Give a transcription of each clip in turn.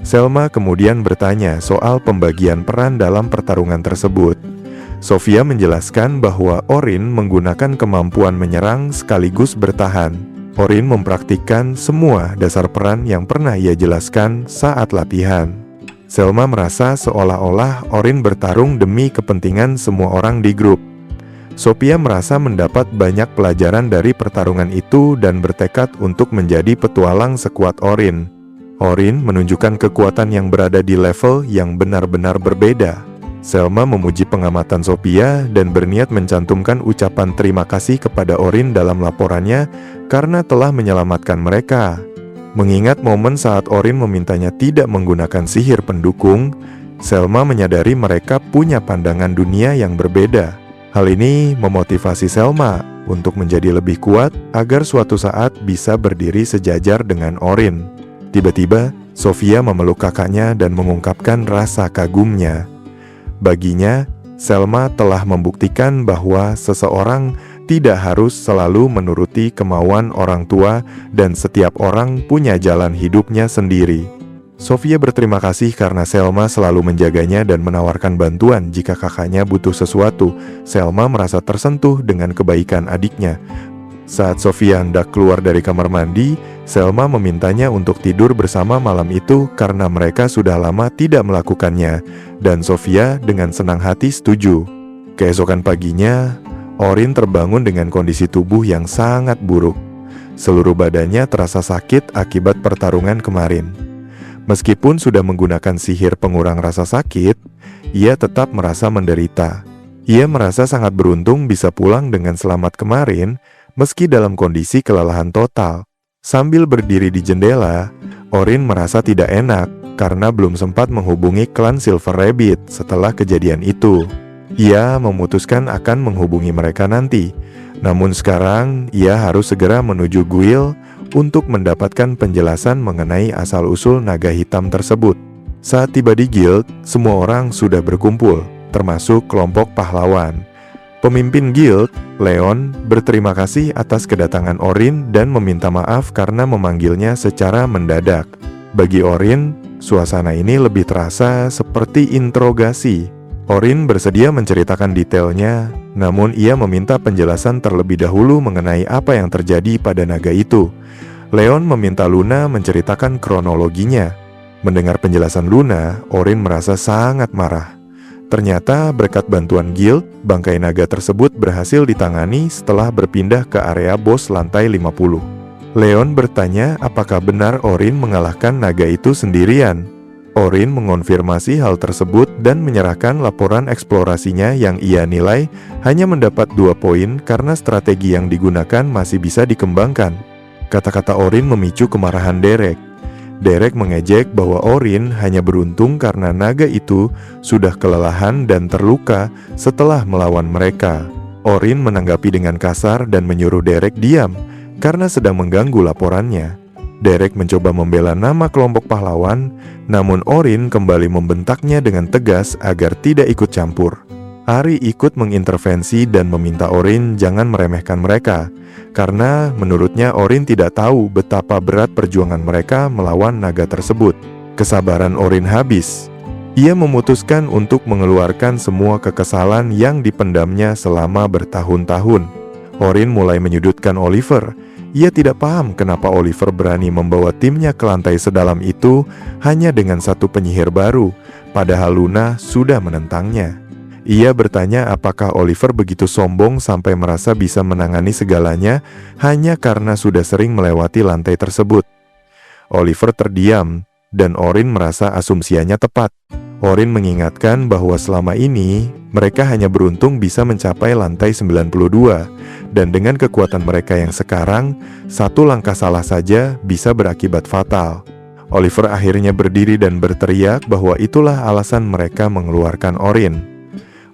Selma kemudian bertanya soal pembagian peran dalam pertarungan tersebut. Sofia menjelaskan bahwa Orin menggunakan kemampuan menyerang sekaligus bertahan. Orin mempraktikkan semua dasar peran yang pernah ia jelaskan saat latihan. Selma merasa seolah-olah Orin bertarung demi kepentingan semua orang di grup. Sophia merasa mendapat banyak pelajaran dari pertarungan itu dan bertekad untuk menjadi petualang sekuat Orin. Orin menunjukkan kekuatan yang berada di level yang benar-benar berbeda. Selma memuji pengamatan Sophia dan berniat mencantumkan ucapan terima kasih kepada Orin dalam laporannya karena telah menyelamatkan mereka. Mengingat momen saat Orin memintanya tidak menggunakan sihir pendukung, Selma menyadari mereka punya pandangan dunia yang berbeda. Hal ini memotivasi Selma untuk menjadi lebih kuat agar suatu saat bisa berdiri sejajar dengan Orin. Tiba-tiba, Sophia memeluk kakaknya dan mengungkapkan rasa kagumnya. Baginya, Selma telah membuktikan bahwa seseorang tidak harus selalu menuruti kemauan orang tua dan setiap orang punya jalan hidupnya sendiri. Sophia berterima kasih karena Selma selalu menjaganya dan menawarkan bantuan jika kakaknya butuh sesuatu. Selma merasa tersentuh dengan kebaikan adiknya. Saat Sophia hendak keluar dari kamar mandi, Selma memintanya untuk tidur bersama malam itu karena mereka sudah lama tidak melakukannya, dan Sophia dengan senang hati setuju. Keesokan paginya, Orin terbangun dengan kondisi tubuh yang sangat buruk. Seluruh badannya terasa sakit akibat pertarungan kemarin. Meskipun sudah menggunakan sihir pengurang rasa sakit, ia tetap merasa menderita. Ia merasa sangat beruntung bisa pulang dengan selamat kemarin, meski dalam kondisi kelelahan total. Sambil berdiri di jendela, Orin merasa tidak enak karena belum sempat menghubungi klan Silver Rabbit setelah kejadian itu. Ia memutuskan akan menghubungi mereka nanti. Namun sekarang, ia harus segera menuju guild untuk mendapatkan penjelasan mengenai asal-usul naga hitam tersebut. Saat tiba di guild, semua orang sudah berkumpul, termasuk kelompok pahlawan. Pemimpin guild, Leon, berterima kasih atas kedatangan Orin dan meminta maaf karena memanggilnya secara mendadak. Bagi Orin, suasana ini lebih terasa seperti interogasi. Orin bersedia menceritakan detailnya, namun ia meminta penjelasan terlebih dahulu mengenai apa yang terjadi pada naga itu. Leon meminta Luna menceritakan kronologinya. Mendengar penjelasan Luna, Orin merasa sangat marah. Ternyata berkat bantuan guild, bangkai naga tersebut berhasil ditangani setelah berpindah ke area bos lantai 50. Leon bertanya apakah benar Orin mengalahkan naga itu sendirian. Orin mengonfirmasi hal tersebut dan menyerahkan laporan eksplorasinya yang ia nilai hanya mendapat 2 poin karena strategi yang digunakan masih bisa dikembangkan. Kata-kata Orin memicu kemarahan Derek. Derek mengejek bahwa Orin hanya beruntung karena naga itu sudah kelelahan dan terluka setelah melawan mereka. Orin menanggapi dengan kasar dan menyuruh Derek diam karena sedang mengganggu laporannya. Derek mencoba membela nama kelompok pahlawan, namun Orin kembali membentaknya dengan tegas agar tidak ikut campur. Ari ikut mengintervensi dan meminta Orin jangan meremehkan mereka, karena menurutnya Orin tidak tahu betapa berat perjuangan mereka melawan naga tersebut. Kesabaran Orin habis. Ia memutuskan untuk mengeluarkan semua kekesalan yang dipendamnya selama bertahun-tahun. Orin mulai menyudutkan Oliver. Ia tidak paham kenapa Oliver berani membawa timnya ke lantai sedalam itu hanya dengan satu penyihir baru, padahal Luna sudah menentangnya. Ia bertanya apakah Oliver begitu sombong sampai merasa bisa menangani segalanya hanya karena sudah sering melewati lantai tersebut. Oliver terdiam, dan Orin merasa asumsinya tepat. Orin mengingatkan bahwa selama ini mereka hanya beruntung bisa mencapai lantai 92, dan dengan kekuatan mereka yang sekarang, satu langkah salah saja bisa berakibat fatal. Oliver akhirnya berdiri dan berteriak bahwa itulah alasan mereka mengeluarkan Orin.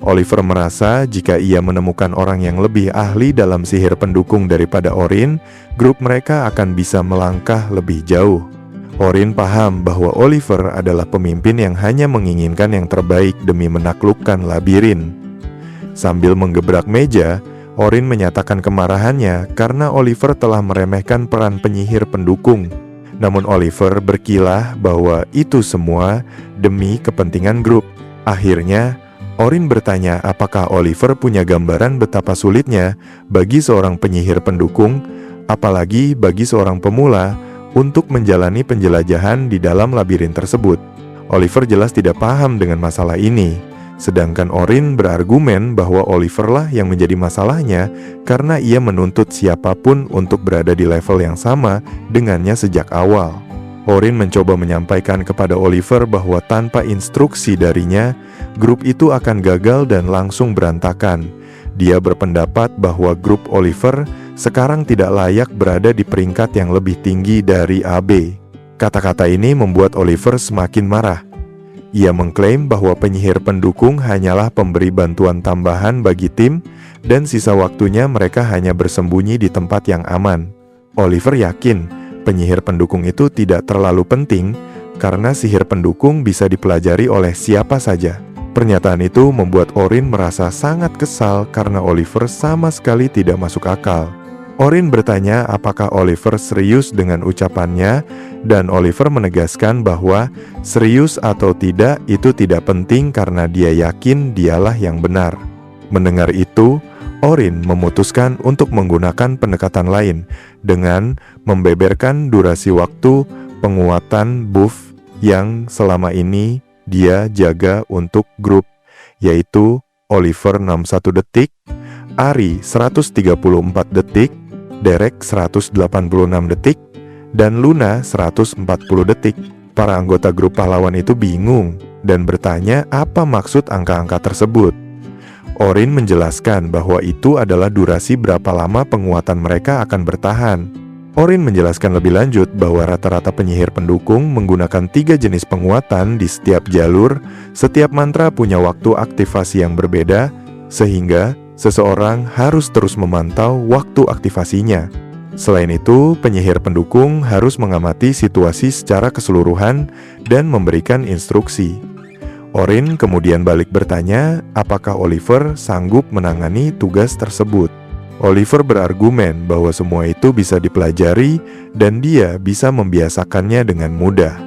Oliver merasa jika ia menemukan orang yang lebih ahli dalam sihir pendukung daripada Orin, grup mereka akan bisa melangkah lebih jauh. Orin paham bahwa Oliver adalah pemimpin yang hanya menginginkan yang terbaik demi menaklukkan labirin. Sambil menggebrak meja, Orin menyatakan kemarahannya karena Oliver telah meremehkan peran penyihir pendukung. Namun Oliver berkilah bahwa itu semua demi kepentingan grup. Akhirnya, Orin bertanya apakah Oliver punya gambaran betapa sulitnya bagi seorang penyihir pendukung, apalagi bagi seorang pemula, untuk menjalani penjelajahan di dalam labirin tersebut. Oliver jelas tidak paham dengan masalah ini, sedangkan Orin berargumen bahwa Oliver lah yang menjadi masalahnya karena ia menuntut siapapun untuk berada di level yang sama dengannya sejak awal. Orin mencoba menyampaikan kepada Oliver bahwa tanpa instruksi darinya, grup itu akan gagal dan langsung berantakan. Dia berpendapat bahwa grup Oliver sekarang tidak layak berada di peringkat yang lebih tinggi dari AB. Kata-kata ini membuat Oliver semakin marah. Ia mengklaim bahwa penyihir pendukung hanyalah pemberi bantuan tambahan bagi tim, dan sisa waktunya mereka hanya bersembunyi di tempat yang aman. Oliver yakin penyihir pendukung itu tidak terlalu penting, karena sihir pendukung bisa dipelajari oleh siapa saja. Pernyataan itu membuat Orin merasa sangat kesal karena Oliver sama sekali tidak masuk akal. Orin bertanya apakah Oliver serius dengan ucapannya, dan Oliver menegaskan bahwa serius atau tidak itu tidak penting karena dia yakin dialah yang benar. Mendengar itu, Orin memutuskan untuk menggunakan pendekatan lain dengan membeberkan durasi waktu penguatan buff yang selama ini dia jaga untuk grup, yaitu Oliver 61 detik, Ari 134 detik, Derek 186 detik, dan Luna 140 detik. Para anggota grup pahlawan itu bingung dan bertanya apa maksud angka-angka tersebut. Orin menjelaskan bahwa itu adalah durasi berapa lama penguatan mereka akan bertahan. Orin menjelaskan lebih lanjut bahwa rata-rata penyihir pendukung menggunakan 3 jenis penguatan di setiap jalur. Setiap mantra punya waktu aktivasi yang berbeda, sehingga seseorang harus terus memantau waktu aktivasinya. Selain itu, penyihir pendukung harus mengamati situasi secara keseluruhan dan memberikan instruksi. Orin kemudian balik bertanya apakah Oliver sanggup menangani tugas tersebut. Oliver berargumen bahwa semua itu bisa dipelajari dan dia bisa membiasakannya dengan mudah.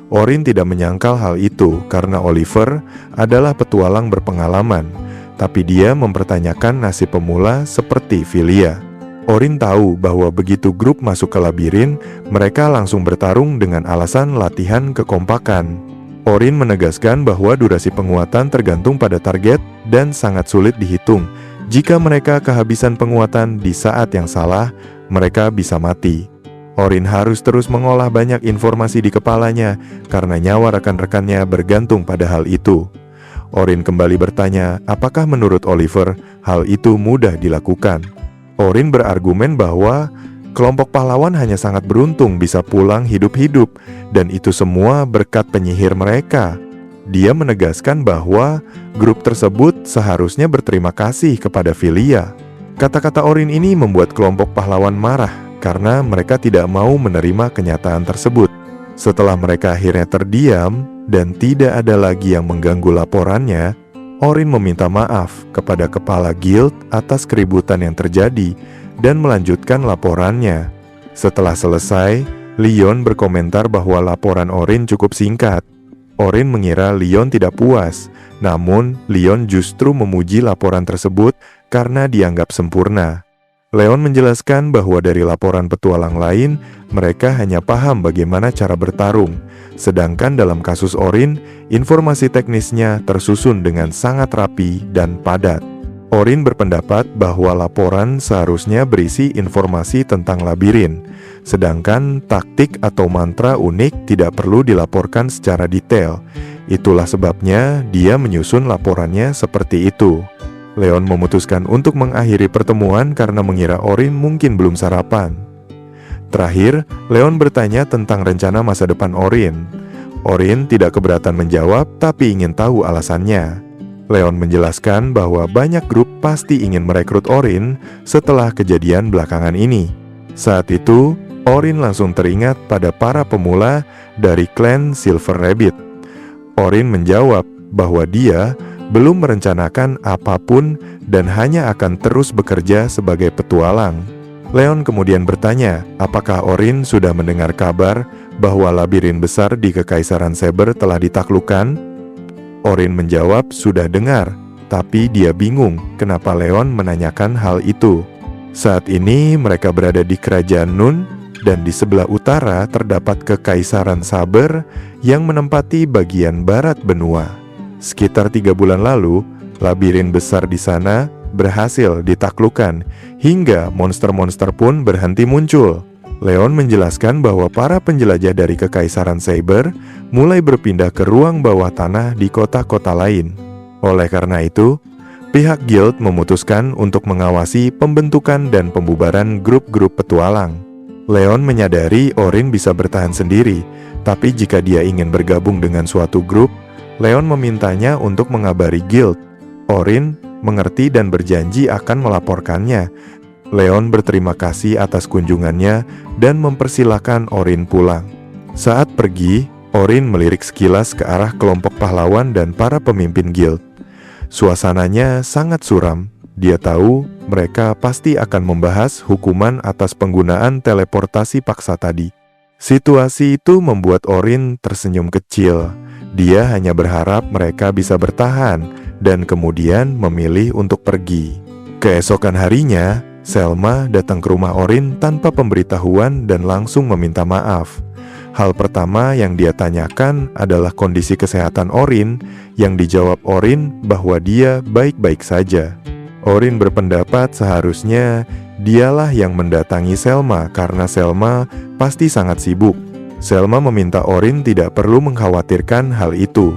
Orin tidak menyangkal hal itu karena Oliver adalah petualang berpengalaman, tapi dia mempertanyakan nasib pemula seperti Filia. Orin tahu bahwa begitu grup masuk ke labirin, mereka langsung bertarung dengan alasan latihan kekompakan. Orin menegaskan bahwa durasi penguatan tergantung pada target dan sangat sulit dihitung. Jika mereka kehabisan penguatan di saat yang salah, mereka bisa mati. Orin harus terus mengolah banyak informasi di kepalanya karena nyawa rekan-rekannya bergantung pada hal itu. Orin kembali bertanya apakah menurut Oliver hal itu mudah dilakukan. Orin berargumen bahwa kelompok pahlawan hanya sangat beruntung bisa pulang hidup-hidup, dan itu semua berkat penyihir mereka. Dia menegaskan bahwa grup tersebut seharusnya berterima kasih kepada Filia. Kata-kata Orin ini membuat kelompok pahlawan marah karena mereka tidak mau menerima kenyataan tersebut. Setelah mereka akhirnya terdiam dan tidak ada lagi yang mengganggu laporannya, Orin meminta maaf kepada kepala guild atas keributan yang terjadi dan melanjutkan laporannya. Setelah selesai, Leon berkomentar bahwa laporan Orin cukup singkat. Orin mengira Leon tidak puas, namun Leon justru memuji laporan tersebut karena dianggap sempurna. Leon menjelaskan bahwa dari laporan petualang lain, mereka hanya paham bagaimana cara bertarung, sedangkan dalam kasus Orin, informasi teknisnya tersusun dengan sangat rapi dan padat. Orin berpendapat bahwa laporan seharusnya berisi informasi tentang labirin, sedangkan taktik atau mantra unik tidak perlu dilaporkan secara detail. Itulah sebabnya dia menyusun laporannya seperti itu. Leon memutuskan untuk mengakhiri pertemuan karena mengira Orin mungkin belum sarapan. Terakhir, Leon bertanya tentang rencana masa depan Orin. Orin tidak keberatan menjawab, tapi ingin tahu alasannya. Leon menjelaskan bahwa banyak grup pasti ingin merekrut Orin setelah kejadian belakangan ini. Saat itu, Orin langsung teringat pada para pemula dari klan Silver Rabbit. Orin menjawab bahwa dia belum merencanakan apapun dan hanya akan terus bekerja sebagai petualang. Leon kemudian bertanya, apakah Orin sudah mendengar kabar bahwa labirin besar di Kekaisaran Saber telah ditaklukkan? Orin menjawab sudah dengar, tapi dia bingung kenapa Leon menanyakan hal itu. Saat ini mereka berada di Kerajaan Nun, dan di sebelah utara terdapat Kekaisaran Saber yang menempati bagian barat benua. Sekitar 3 bulan lalu, labirin besar di sana berhasil ditaklukkan, hingga monster-monster pun berhenti muncul. Leon menjelaskan bahwa para penjelajah dari Kekaisaran Saber mulai berpindah ke ruang bawah tanah di kota-kota lain. Oleh karena itu, pihak guild memutuskan untuk mengawasi pembentukan dan pembubaran grup-grup petualang. Leon menyadari Orin bisa bertahan sendiri, tapi jika dia ingin bergabung dengan suatu grup, Leon memintanya untuk mengabari guild. Orin mengerti dan berjanji akan melaporkannya. Leon berterima kasih atas kunjungannya dan mempersilahkan Orin pulang. Saat pergi, Orin melirik sekilas ke arah kelompok pahlawan dan para pemimpin guild. Suasananya sangat suram. Dia tahu mereka pasti akan membahas hukuman atas penggunaan teleportasi paksa tadi. Situasi itu membuat Orin tersenyum kecil. Dia hanya berharap mereka bisa bertahan dan kemudian memilih untuk pergi. Keesokan harinya, Selma datang ke rumah Orin tanpa pemberitahuan dan langsung meminta maaf. Hal pertama yang dia tanyakan adalah kondisi kesehatan Orin, yang dijawab Orin bahwa dia baik-baik saja. Orin berpendapat seharusnya dialah yang mendatangi Selma karena Selma pasti sangat sibuk. Selma meminta Orin tidak perlu mengkhawatirkan hal itu.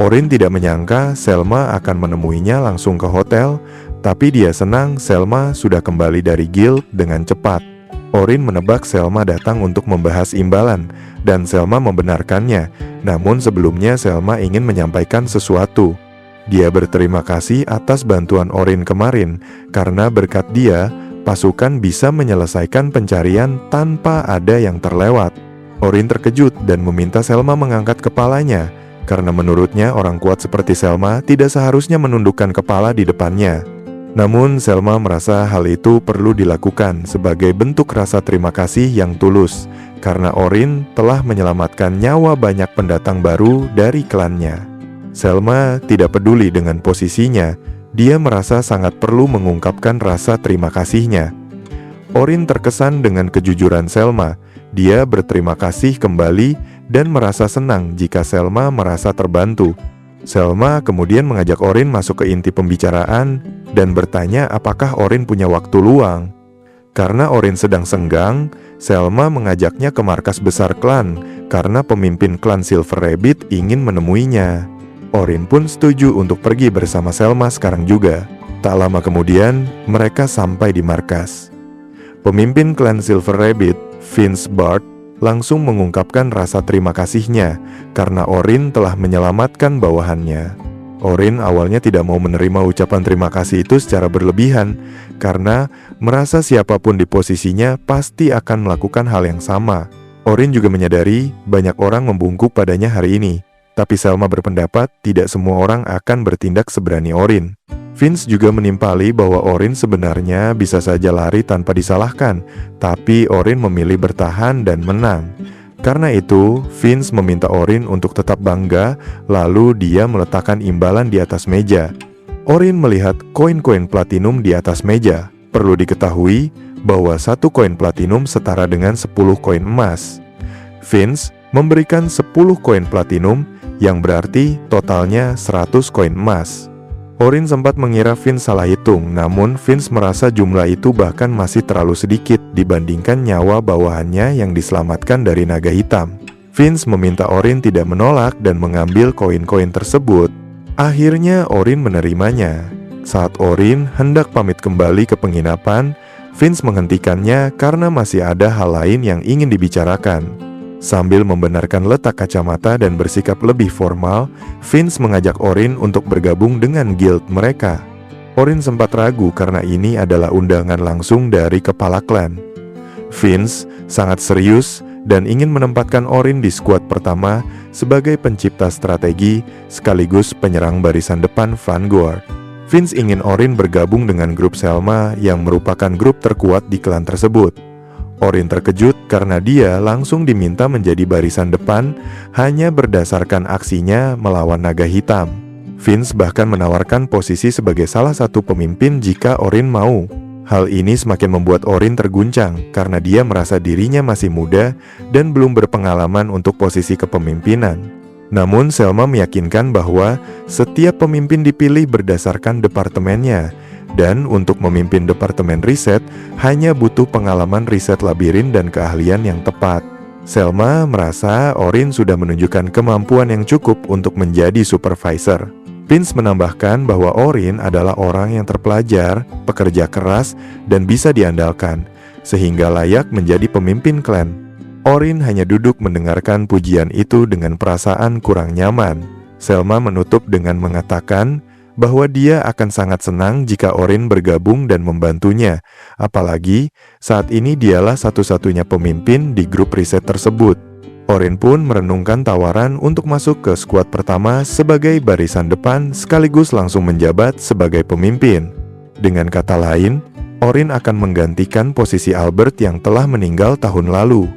Orin tidak menyangka Selma akan menemuinya langsung ke hotel, tapi dia senang Selma sudah kembali dari guild dengan cepat. Orin menebak Selma datang untuk membahas imbalan, dan Selma membenarkannya. Namun sebelumnya Selma ingin menyampaikan sesuatu. Dia berterima kasih atas bantuan Orin kemarin, karena berkat dia, pasukan bisa menyelesaikan pencarian tanpa ada yang terlewat. Orin terkejut dan meminta Selma mengangkat kepalanya, karena menurutnya orang kuat seperti Selma tidak seharusnya menundukkan kepala di depannya. Namun Selma merasa hal itu perlu dilakukan sebagai bentuk rasa terima kasih yang tulus, karena Orin telah menyelamatkan nyawa banyak pendatang baru dari klannya. Selma tidak peduli dengan posisinya, dia merasa sangat perlu mengungkapkan rasa terima kasihnya. Orin terkesan dengan kejujuran Selma. Dia berterima kasih kembali dan merasa senang jika Selma merasa terbantu. Selma kemudian mengajak Orin masuk ke inti pembicaraan dan bertanya apakah Orin punya waktu luang. Karena Orin sedang senggang, Selma mengajaknya ke markas besar klan karena pemimpin klan Silver Rabbit ingin menemuinya. Orin pun setuju untuk pergi bersama Selma sekarang juga. Tak lama kemudian, mereka sampai di markas. Pemimpin klan Silver Rabbit, Vince Bard, langsung mengungkapkan rasa terima kasihnya karena Orin telah menyelamatkan bawahannya. Orin awalnya tidak mau menerima ucapan terima kasih itu secara berlebihan karena merasa siapapun di posisinya pasti akan melakukan hal yang sama. Orin juga menyadari banyak orang membungkuk padanya hari ini, tapi Selma berpendapat tidak semua orang akan bertindak seberani Orin. Vince juga menimpali bahwa Orin sebenarnya bisa saja lari tanpa disalahkan, tapi Orin memilih bertahan dan menang. Karena itu, Vince meminta Orin untuk tetap bangga, lalu dia meletakkan imbalan di atas meja. Orin melihat koin-koin platinum di atas meja. Perlu diketahui bahwa 1 koin platinum setara dengan 10 koin emas. Vince memberikan 10 koin platinum, yang berarti totalnya 100 koin emas. Orin sempat mengira Vince salah hitung, namun Vince merasa jumlah itu bahkan masih terlalu sedikit dibandingkan nyawa bawahannya yang diselamatkan dari naga hitam. Vince meminta Orin tidak menolak dan mengambil koin-koin tersebut. Akhirnya Orin menerimanya. Saat Orin hendak pamit kembali ke penginapan, Vince menghentikannya karena masih ada hal lain yang ingin dibicarakan. Sambil membenarkan letak kacamata dan bersikap lebih formal, Vince mengajak Orin untuk bergabung dengan guild mereka. Orin sempat ragu karena ini adalah undangan langsung dari kepala klan. Vince sangat serius dan ingin menempatkan Orin di skuad pertama sebagai pencipta strategi sekaligus penyerang barisan depan Vanguard. Vince ingin Orin bergabung dengan grup Selma yang merupakan grup terkuat di klan tersebut. Orin terkejut karena dia langsung diminta menjadi barisan depan hanya berdasarkan aksinya melawan naga hitam. Vince bahkan menawarkan posisi sebagai salah satu pemimpin jika Orin mau. Hal ini semakin membuat Orin terguncang karena dia merasa dirinya masih muda dan belum berpengalaman untuk posisi kepemimpinan. Namun Selma meyakinkan bahwa setiap pemimpin dipilih berdasarkan departemennya, dan untuk memimpin departemen riset hanya butuh pengalaman riset labirin dan keahlian yang tepat. Selma merasa Orin sudah menunjukkan kemampuan yang cukup untuk menjadi supervisor. Vince menambahkan bahwa Orin adalah orang yang terpelajar, pekerja keras, dan bisa diandalkan, sehingga layak menjadi pemimpin klan. Orin hanya duduk mendengarkan pujian itu dengan perasaan kurang nyaman. Selma menutup dengan mengatakan bahwa dia akan sangat senang jika Orin bergabung dan membantunya, apalagi saat ini dialah satu-satunya pemimpin di grup riset tersebut. Orin pun merenungkan tawaran untuk masuk ke skuad pertama sebagai barisan depan sekaligus langsung menjabat sebagai pemimpin. Dengan kata lain, Orin akan menggantikan posisi Albert yang telah meninggal tahun lalu.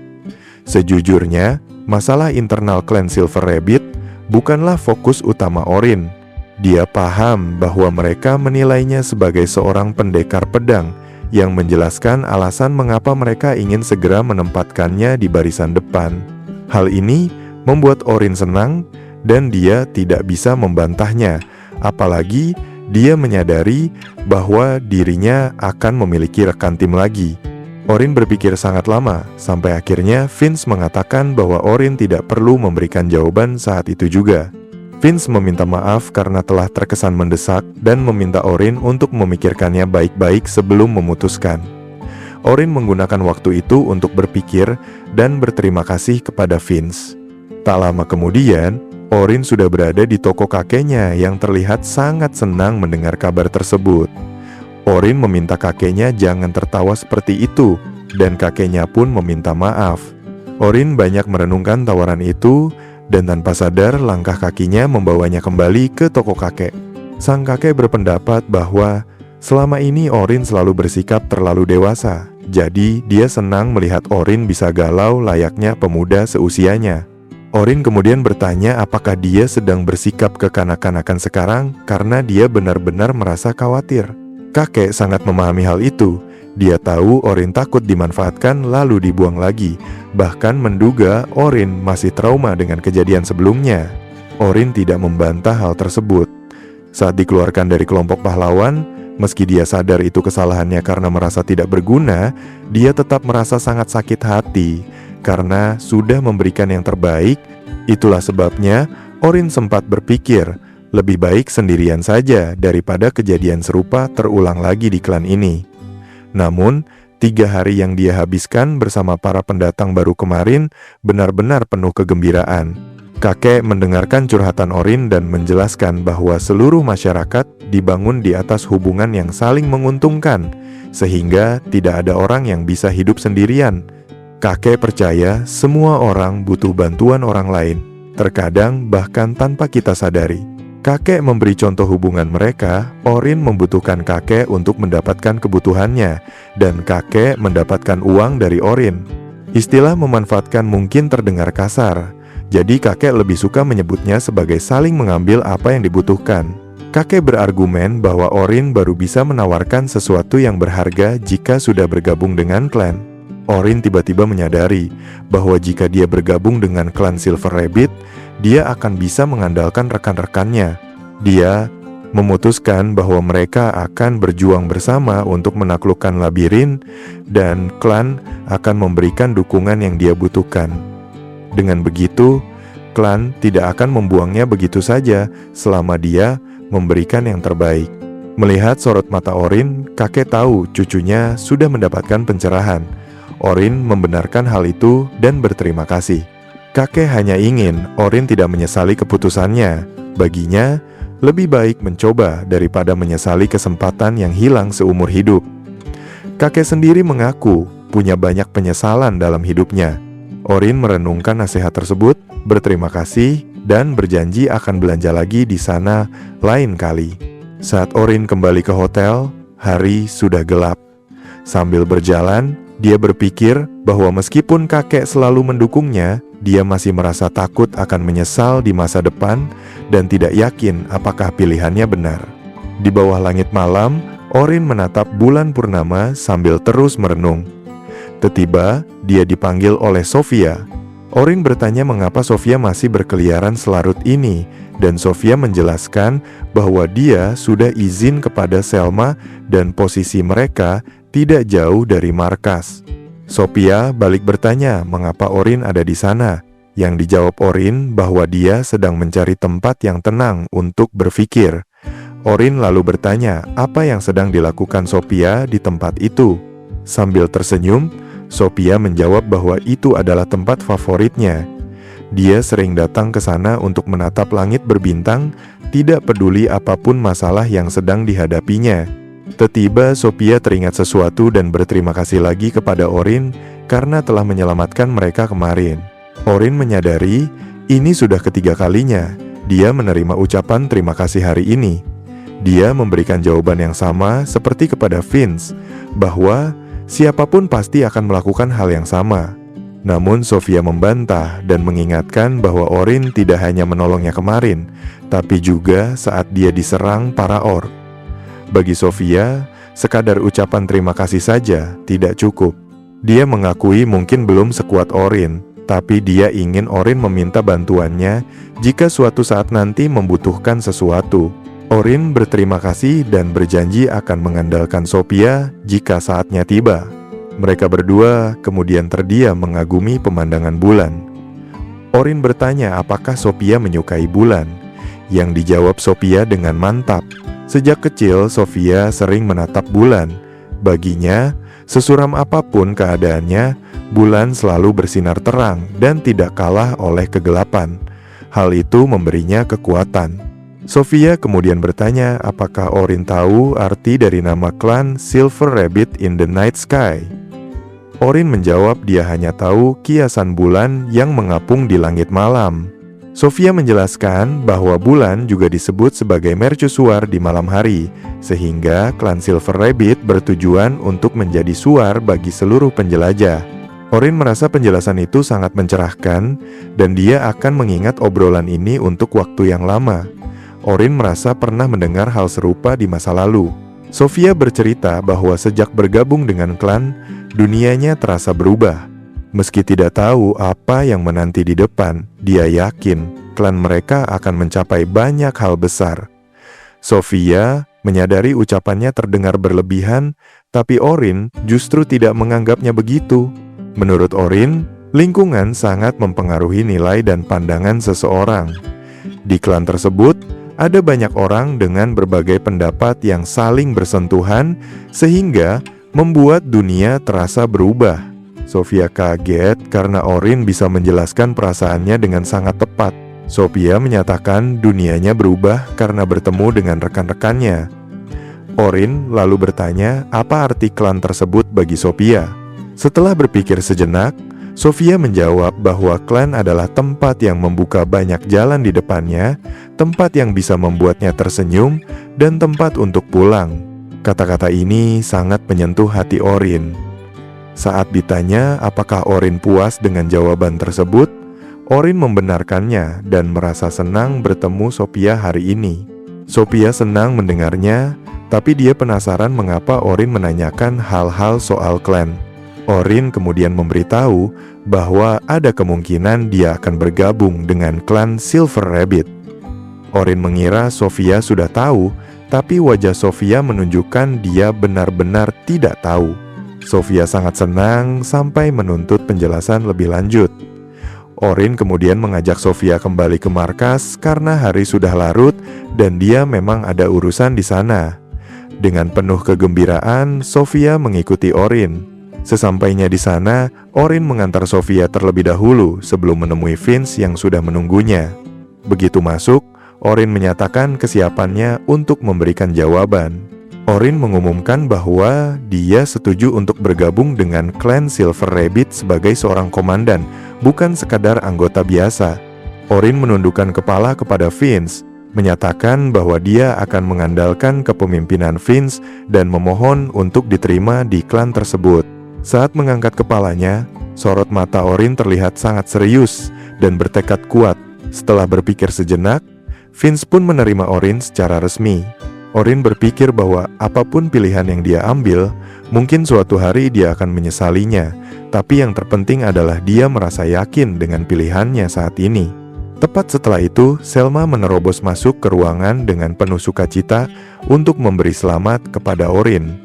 Sejujurnya, masalah internal klan Silver Rabbit bukanlah fokus utama Orin. Dia paham bahwa mereka menilainya sebagai seorang pendekar pedang yang menjelaskan alasan mengapa mereka ingin segera menempatkannya di barisan depan. Hal ini membuat Orin senang dan dia tidak bisa membantahnya, apalagi dia menyadari bahwa dirinya akan memiliki rekan tim lagi. Orin berpikir sangat lama, sampai akhirnya Vince mengatakan bahwa Orin tidak perlu memberikan jawaban saat itu juga. Vince meminta maaf karena telah terkesan mendesak dan meminta Orin untuk memikirkannya baik-baik sebelum memutuskan. Orin menggunakan waktu itu untuk berpikir dan berterima kasih kepada Vince. Tak lama kemudian, Orin sudah berada di toko kakeknya yang terlihat sangat senang mendengar kabar tersebut. Orin meminta kakeknya jangan tertawa seperti itu, dan kakeknya pun meminta maaf. Orin banyak merenungkan tawaran itu, dan tanpa sadar langkah kakinya membawanya kembali ke toko kakek. Sang kakek berpendapat bahwa selama ini Orin selalu bersikap terlalu dewasa, jadi dia senang melihat Orin bisa galau layaknya pemuda seusianya. Orin kemudian bertanya apakah dia sedang bersikap kekanak-kanakan sekarang karena dia benar-benar merasa khawatir. Kakek sangat memahami hal itu. Dia tahu Orin takut dimanfaatkan lalu dibuang lagi, bahkan menduga Orin masih trauma dengan kejadian sebelumnya. Orin tidak membantah hal tersebut. Saat dikeluarkan dari kelompok pahlawan, meski dia sadar itu kesalahannya karena merasa tidak berguna, dia tetap merasa sangat sakit hati karena sudah memberikan yang terbaik. Itulah sebabnya Orin sempat berpikir, lebih baik sendirian saja daripada kejadian serupa terulang lagi di klan ini. Namun, 3 hari yang dia habiskan bersama para pendatang baru kemarin benar-benar penuh kegembiraan. Kakek mendengarkan curhatan Orin dan menjelaskan bahwa seluruh masyarakat dibangun di atas hubungan yang saling menguntungkan, sehingga tidak ada orang yang bisa hidup sendirian. Kakek percaya semua orang butuh bantuan orang lain, terkadang bahkan tanpa kita sadari. Kakek memberi contoh hubungan mereka. Orin membutuhkan kakek untuk mendapatkan kebutuhannya, dan kakek mendapatkan uang dari Orin. Istilah memanfaatkan mungkin terdengar kasar, jadi kakek lebih suka menyebutnya sebagai saling mengambil apa yang dibutuhkan. Kakek berargumen bahwa Orin baru bisa menawarkan sesuatu yang berharga jika sudah bergabung dengan klan. Orin tiba-tiba menyadari bahwa jika dia bergabung dengan klan Silver Rabbit, dia akan bisa mengandalkan rekan-rekannya. Dia memutuskan bahwa mereka akan berjuang bersama untuk menaklukkan labirin, dan klan akan memberikan dukungan yang dia butuhkan. Dengan begitu, klan tidak akan membuangnya begitu saja selama dia memberikan yang terbaik. Melihat sorot mata Orin, kakek tahu cucunya sudah mendapatkan pencerahan. Orin membenarkan hal itu dan berterima kasih. Kakek hanya ingin Orin tidak menyesali keputusannya. Baginya, lebih baik mencoba daripada menyesali kesempatan yang hilang seumur hidup. Kakek sendiri mengaku punya banyak penyesalan dalam hidupnya. Orin merenungkan nasihat tersebut, berterima kasih, dan berjanji akan belanja lagi di sana lain kali. Saat Orin kembali ke hotel, hari sudah gelap. Sambil berjalan, dia berpikir bahwa meskipun kakek selalu mendukungnya, dia masih merasa takut akan menyesal di masa depan dan tidak yakin apakah pilihannya benar. Di bawah langit malam, Orin menatap bulan purnama sambil terus merenung. Tiba-tiba, dia dipanggil oleh Sofia. Orin bertanya mengapa Sofia masih berkeliaran selarut ini, dan Sofia menjelaskan bahwa dia sudah izin kepada Selma dan posisi mereka tidak jauh dari markas. Sofia balik bertanya mengapa Orin ada di sana. Yang dijawab Orin bahwa dia sedang mencari tempat yang tenang untuk berpikir. Orin lalu bertanya apa yang sedang dilakukan Sofia di tempat itu. Sambil tersenyum, Sofia menjawab bahwa itu adalah tempat favoritnya. Dia sering datang ke sana untuk menatap langit berbintang, tidak peduli apapun masalah yang sedang dihadapinya. Tiba-tiba Sofia teringat sesuatu dan berterima kasih lagi kepada Orin karena telah menyelamatkan mereka kemarin. Orin menyadari ini sudah ketiga kalinya dia menerima ucapan terima kasih hari ini. Dia memberikan jawaban yang sama seperti kepada Vince, bahwa siapapun pasti akan melakukan hal yang sama. Namun Sofia membantah dan mengingatkan bahwa Orin tidak hanya menolongnya kemarin, tapi juga saat dia diserang para orc. Bagi Sofia, sekadar ucapan terima kasih saja tidak cukup. Dia mengakui mungkin belum sekuat Orin, tapi dia ingin Orin meminta bantuannya jika suatu saat nanti membutuhkan sesuatu. Orin berterima kasih dan berjanji akan mengandalkan Sofia jika saatnya tiba. Mereka berdua kemudian terdiam mengagumi pemandangan bulan. Orin bertanya apakah Sofia menyukai bulan. Yang dijawab Sofia dengan mantap. Sejak kecil Sofia sering menatap bulan. Baginya, sesuram apapun keadaannya, bulan selalu bersinar terang dan tidak kalah oleh kegelapan. Hal itu memberinya kekuatan. Sofia kemudian bertanya apakah Orin tahu arti dari nama klan Silver Rabbit in the Night Sky. Orin menjawab dia hanya tahu kiasan bulan yang mengapung di langit malam. Sofia menjelaskan bahwa bulan juga disebut sebagai mercusuar di malam hari, sehingga klan Silver Rabbit bertujuan untuk menjadi suar bagi seluruh penjelajah. Orin merasa penjelasan itu sangat mencerahkan, dan dia akan mengingat obrolan ini untuk waktu yang lama. Orin merasa pernah mendengar hal serupa di masa lalu. Sofia bercerita bahwa sejak bergabung dengan klan, dunianya terasa berubah. Meski tidak tahu apa yang menanti di depan, dia yakin klan mereka akan mencapai banyak hal besar. Sofia menyadari ucapannya terdengar berlebihan, tapi Orin justru tidak menganggapnya begitu. Menurut Orin, lingkungan sangat mempengaruhi nilai dan pandangan seseorang. Di klan tersebut, ada banyak orang dengan berbagai pendapat yang saling bersentuhan, sehingga membuat dunia terasa berubah. Sofia kaget karena Orin bisa menjelaskan perasaannya dengan sangat tepat. Sofia menyatakan dunianya berubah karena bertemu dengan rekan-rekannya. Orin lalu bertanya apa arti klan tersebut bagi Sofia. Setelah berpikir sejenak, Sofia menjawab bahwa klan adalah tempat yang membuka banyak jalan di depannya, tempat yang bisa membuatnya tersenyum, dan tempat untuk pulang. Kata-kata ini sangat menyentuh hati Orin. Saat ditanya apakah Orin puas dengan jawaban tersebut, Orin membenarkannya dan merasa senang bertemu Sofia hari ini. Sofia senang mendengarnya, tapi dia penasaran mengapa Orin menanyakan hal-hal soal klan. Orin kemudian memberitahu bahwa ada kemungkinan dia akan bergabung dengan klan Silver Rabbit. Orin mengira Sofia sudah tahu, tapi wajah Sofia menunjukkan dia benar-benar tidak tahu. Sofia sangat senang sampai menuntut penjelasan lebih lanjut. Orin kemudian mengajak Sofia kembali ke markas karena hari sudah larut dan dia memang ada urusan di sana. Dengan penuh kegembiraan, Sofia mengikuti Orin. Sesampainya di sana, Orin mengantar Sofia terlebih dahulu sebelum menemui Vince yang sudah menunggunya. Begitu masuk, Orin menyatakan kesiapannya untuk memberikan jawaban. Orin mengumumkan bahwa dia setuju untuk bergabung dengan klan Silver Rabbit sebagai seorang komandan, bukan sekadar anggota biasa. Orin menundukkan kepala kepada Vince. menyatakan bahwa dia akan mengandalkan kepemimpinan Vince dan memohon untuk diterima di klan tersebut. Saat mengangkat kepalanya, sorot mata Orin terlihat sangat serius dan bertekad kuat. Setelah berpikir sejenak, Vince pun menerima Orin secara resmi. Orin berpikir bahwa apapun pilihan yang dia ambil, mungkin suatu hari dia akan menyesalinya. Tapi yang terpenting adalah dia merasa yakin dengan pilihannya saat ini. Tepat setelah itu, Selma menerobos masuk ke ruangan dengan penuh sukacita untuk memberi selamat kepada Orin.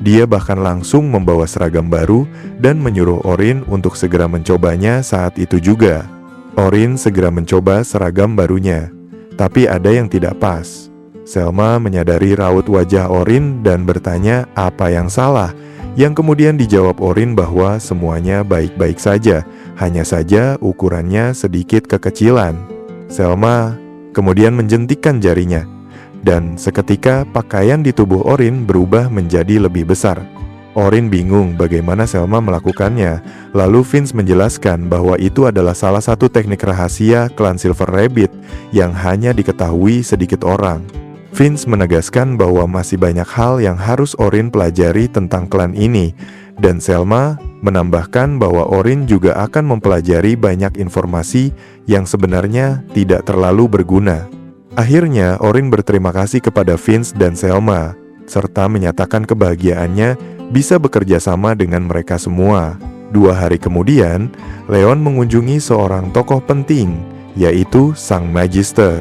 Dia bahkan langsung membawa seragam baru dan menyuruh Orin untuk segera mencobanya saat itu juga. Orin segera mencoba seragam barunya, tapi ada yang tidak pas. Selma menyadari raut wajah Orin dan bertanya apa yang salah, yang kemudian dijawab Orin bahwa semuanya baik-baik saja, hanya saja ukurannya sedikit kekecilan. Selma kemudian menjentikkan jarinya, dan seketika pakaian di tubuh Orin berubah menjadi lebih besar. Orin bingung bagaimana Selma melakukannya, lalu Vince menjelaskan bahwa itu adalah salah satu teknik rahasia klan Silver Rabbit yang hanya diketahui sedikit orang. Vince menegaskan bahwa masih banyak hal yang harus Orin pelajari tentang klan ini, dan Selma menambahkan bahwa Orin juga akan mempelajari banyak informasi yang sebenarnya tidak terlalu berguna. Akhirnya, Orin berterima kasih kepada Vince dan Selma, serta menyatakan kebahagiaannya bisa bekerja sama dengan mereka semua. 2 hari kemudian, Leon mengunjungi seorang tokoh penting, yaitu Sang Magister.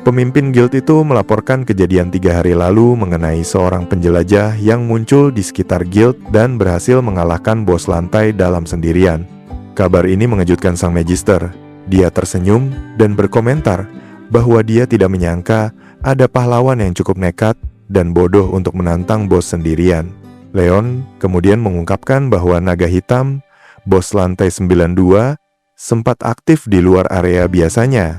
Pemimpin guild itu melaporkan kejadian 3 hari lalu mengenai seorang penjelajah yang muncul di sekitar guild dan berhasil mengalahkan bos lantai dalam sendirian. Kabar ini mengejutkan Sang Magister. Dia tersenyum dan berkomentar bahwa dia tidak menyangka ada pahlawan yang cukup nekat dan bodoh untuk menantang bos sendirian. Leon kemudian mengungkapkan bahwa naga hitam, bos lantai 92, sempat aktif di luar area biasanya,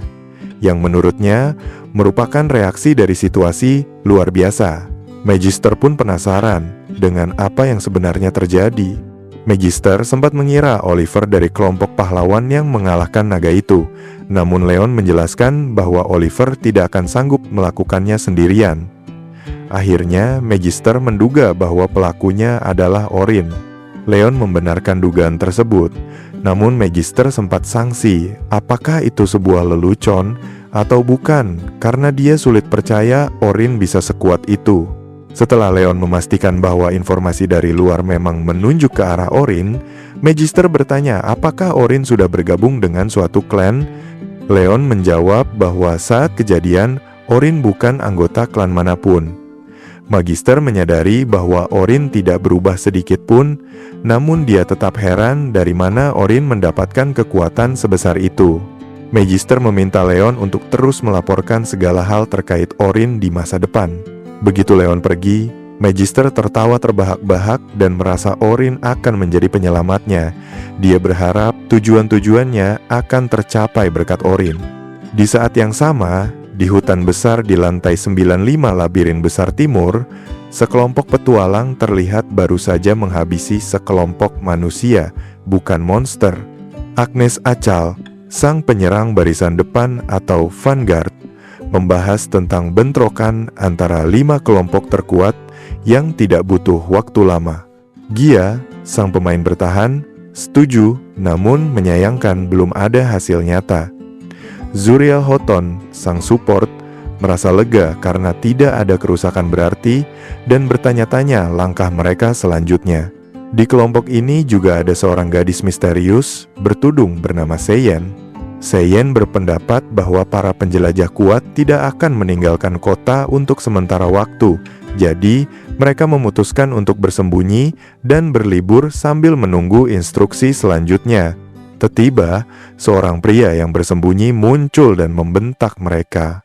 yang menurutnya merupakan reaksi dari situasi luar biasa. Magister pun penasaran dengan apa yang sebenarnya terjadi. Magister sempat mengira Oliver dari kelompok pahlawan yang mengalahkan naga itu, namun Leon menjelaskan bahwa Oliver tidak akan sanggup melakukannya sendirian. Akhirnya, Magister menduga bahwa pelakunya adalah Orin. Leon membenarkan dugaan tersebut, namun Magister sempat sangsi apakah itu sebuah lelucon atau bukan, karena dia sulit percaya Orin bisa sekuat itu. Setelah Leon memastikan bahwa informasi dari luar memang menunjuk ke arah Orin, Magister bertanya apakah Orin sudah bergabung dengan suatu klan. Leon menjawab bahwa saat kejadian, Orin bukan anggota klan manapun. Magister menyadari bahwa Orin tidak berubah sedikit pun, namun dia tetap heran dari mana Orin mendapatkan kekuatan sebesar itu. Magister meminta Leon untuk terus melaporkan segala hal terkait Orin di masa depan. Begitu Leon pergi, Magister tertawa terbahak-bahak dan merasa Orin akan menjadi penyelamatnya. Dia berharap tujuan-tujuannya akan tercapai berkat Orin. Di saat yang sama, di hutan besar di lantai 95 labirin besar timur, sekelompok petualang terlihat baru saja menghabisi sekelompok manusia, bukan monster. Agnes Achal, sang penyerang barisan depan atau vanguard, membahas tentang bentrokan antara 5 kelompok terkuat yang tidak butuh waktu lama. Gia, sang pemain bertahan, setuju namun menyayangkan belum ada hasil nyata. Zuriel Houghton, sang support, merasa lega karena tidak ada kerusakan berarti dan bertanya-tanya langkah mereka selanjutnya. Di kelompok ini juga ada seorang gadis misterius bertudung bernama Seyen. Seyen berpendapat bahwa para penjelajah kuat tidak akan meninggalkan kota untuk sementara waktu, jadi mereka memutuskan untuk bersembunyi dan berlibur sambil menunggu instruksi selanjutnya. Tiba-tiba, seorang pria yang bersembunyi muncul dan membentak mereka.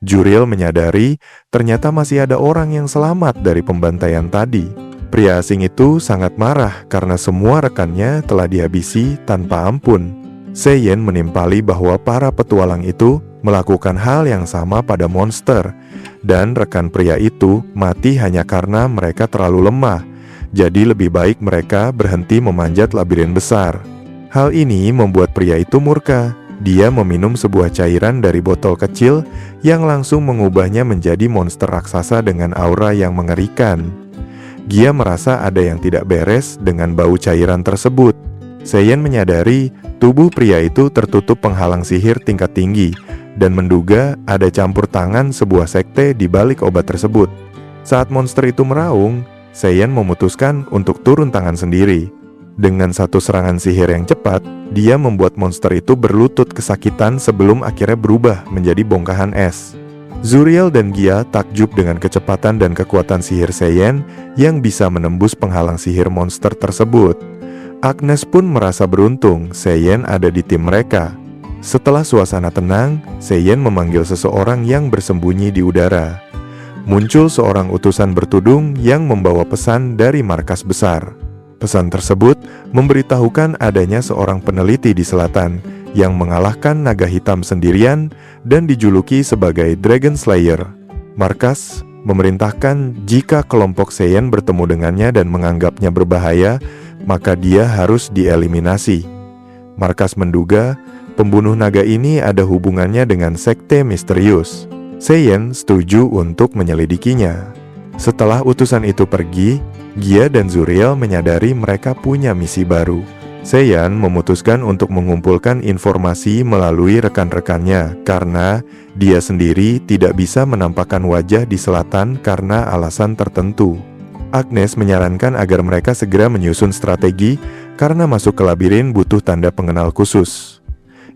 Juriel menyadari ternyata masih ada orang yang selamat dari pembantaian tadi. Pria asing itu sangat marah karena semua rekannya telah dihabisi tanpa ampun. Seyen menimpali bahwa para petualang itu melakukan hal yang sama pada monster, dan rekan pria itu mati hanya karena mereka terlalu lemah. Jadi lebih baik mereka berhenti memanjat labirin besar. Hal ini membuat pria itu murka. Dia meminum sebuah cairan dari botol kecil yang langsung mengubahnya menjadi monster raksasa dengan aura yang mengerikan. Gia merasa ada yang tidak beres dengan bau cairan tersebut. Seiyan menyadari tubuh pria itu tertutup penghalang sihir tingkat tinggi dan menduga ada campur tangan sebuah sekte di balik obat tersebut. Saat monster itu meraung, Seiyan memutuskan untuk turun tangan sendiri. Dengan satu serangan sihir yang cepat, dia membuat monster itu berlutut kesakitan sebelum akhirnya berubah menjadi bongkahan es. Zuriel dan Gia takjub dengan kecepatan dan kekuatan sihir Seiyan yang bisa menembus penghalang sihir monster tersebut. Agnes pun merasa beruntung Seiyan ada di tim mereka. Setelah suasana tenang, Seiyan memanggil seseorang yang bersembunyi di udara. Muncul seorang utusan bertudung yang membawa pesan dari markas besar. Pesan tersebut memberitahukan adanya seorang peneliti di selatan yang mengalahkan naga hitam sendirian dan dijuluki sebagai Dragon Slayer. Markas memerintahkan jika kelompok Seiyan bertemu dengannya dan menganggapnya berbahaya, maka dia harus dieliminasi. Markas menduga pembunuh naga ini ada hubungannya dengan sekte misterius. Seiyan setuju untuk menyelidikinya. Setelah utusan itu pergi, Gia dan Zuriel menyadari mereka punya misi baru. Seiyan memutuskan untuk mengumpulkan informasi melalui rekan-rekannya karena dia sendiri tidak bisa menampakkan wajah di selatan karena alasan tertentu. Agnes menyarankan agar mereka segera menyusun strategi karena masuk ke labirin butuh tanda pengenal khusus.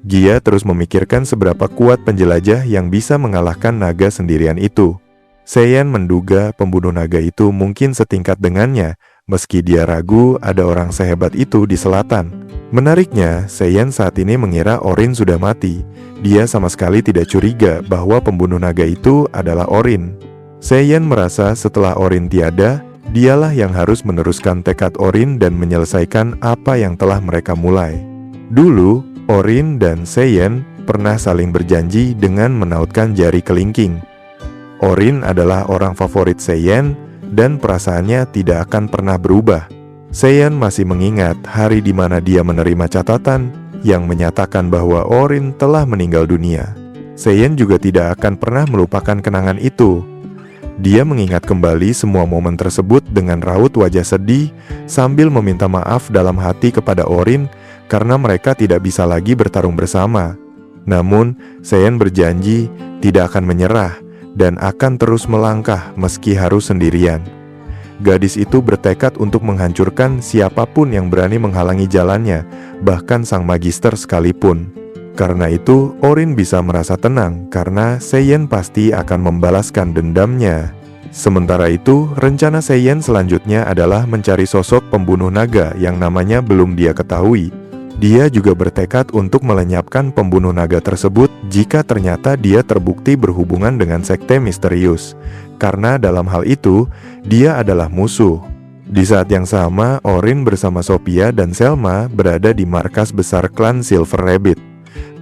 Gia terus memikirkan seberapa kuat penjelajah yang bisa mengalahkan naga sendirian itu. Seiyan menduga pembunuh naga itu mungkin setingkat dengannya, meski dia ragu ada orang sehebat itu di selatan. Menariknya, Seiyan saat ini mengira Orin sudah mati. Dia sama sekali tidak curiga bahwa pembunuh naga itu adalah Orin. Seiyan merasa setelah Orin tiada, dialah yang harus meneruskan tekad Orin dan menyelesaikan apa yang telah mereka mulai. Dulu, Orin dan Seiyan pernah saling berjanji dengan menautkan jari kelingking. Orin adalah orang favorit Seiyan dan perasaannya tidak akan pernah berubah. Seiyan masih mengingat hari di mana dia menerima catatan yang menyatakan bahwa Orin telah meninggal dunia. Seiyan juga tidak akan pernah melupakan kenangan itu. Dia mengingat kembali semua momen tersebut dengan raut wajah sedih sambil meminta maaf dalam hati kepada Orin karena mereka tidak bisa lagi bertarung bersama. Namun, Seiyan berjanji tidak akan menyerah dan akan terus melangkah meski harus sendirian. Gadis itu bertekad untuk menghancurkan siapapun yang berani menghalangi jalannya, bahkan sang magister sekalipun. Karena itu, Orin bisa merasa tenang karena Seiyan pasti akan membalaskan dendamnya. Sementara itu, rencana Seiyan selanjutnya adalah mencari sosok pembunuh naga yang namanya belum dia ketahui. Dia juga bertekad untuk melenyapkan pembunuh naga tersebut jika ternyata dia terbukti berhubungan dengan sekte misterius. Karena dalam hal itu, dia adalah musuh. Di saat yang sama, Orin bersama Sophia dan Selma berada di markas besar klan Silver Rabbit.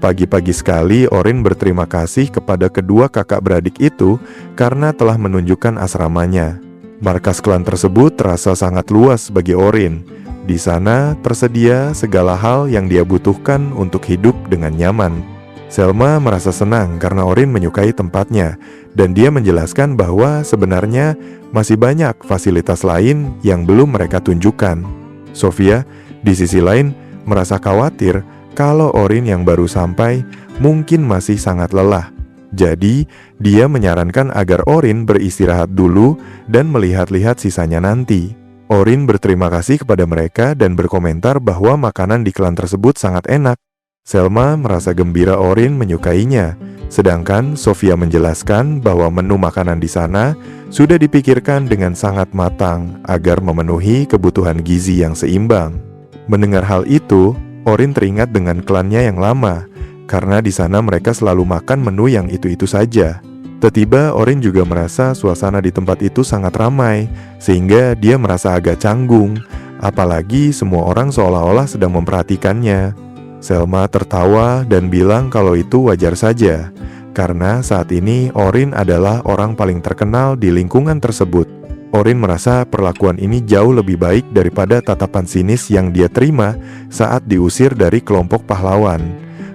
Pagi-pagi sekali, Orin berterima kasih kepada kedua kakak beradik itu karena telah menunjukkan asramanya. Markas klan tersebut terasa sangat luas bagi Orin. Di sana tersedia segala hal yang dia butuhkan untuk hidup dengan nyaman. Selma merasa senang karena Orin menyukai tempatnya, dan dia menjelaskan bahwa sebenarnya masih banyak fasilitas lain yang belum mereka tunjukkan. Sophia, di sisi lain, merasa khawatir kalau Orin yang baru sampai mungkin masih sangat lelah. Jadi, dia menyarankan agar Orin beristirahat dulu dan melihat-lihat sisanya nanti. Orin berterima kasih kepada mereka dan berkomentar bahwa makanan di klan tersebut sangat enak. Selma merasa gembira Orin menyukainya, sedangkan Sophia menjelaskan bahwa menu makanan di sana sudah dipikirkan dengan sangat matang agar memenuhi kebutuhan gizi yang seimbang. Mendengar hal itu, Orin teringat dengan klannya yang lama, karena di sana mereka selalu makan menu yang itu-itu saja. Tiba-tiba Orin juga merasa suasana di tempat itu sangat ramai, sehingga dia merasa agak canggung, apalagi semua orang seolah-olah sedang memperhatikannya. Selma tertawa dan bilang kalau itu wajar saja, karena saat ini Orin adalah orang paling terkenal di lingkungan tersebut. Orin merasa perlakuan ini jauh lebih baik daripada tatapan sinis yang dia terima saat diusir dari kelompok pahlawan.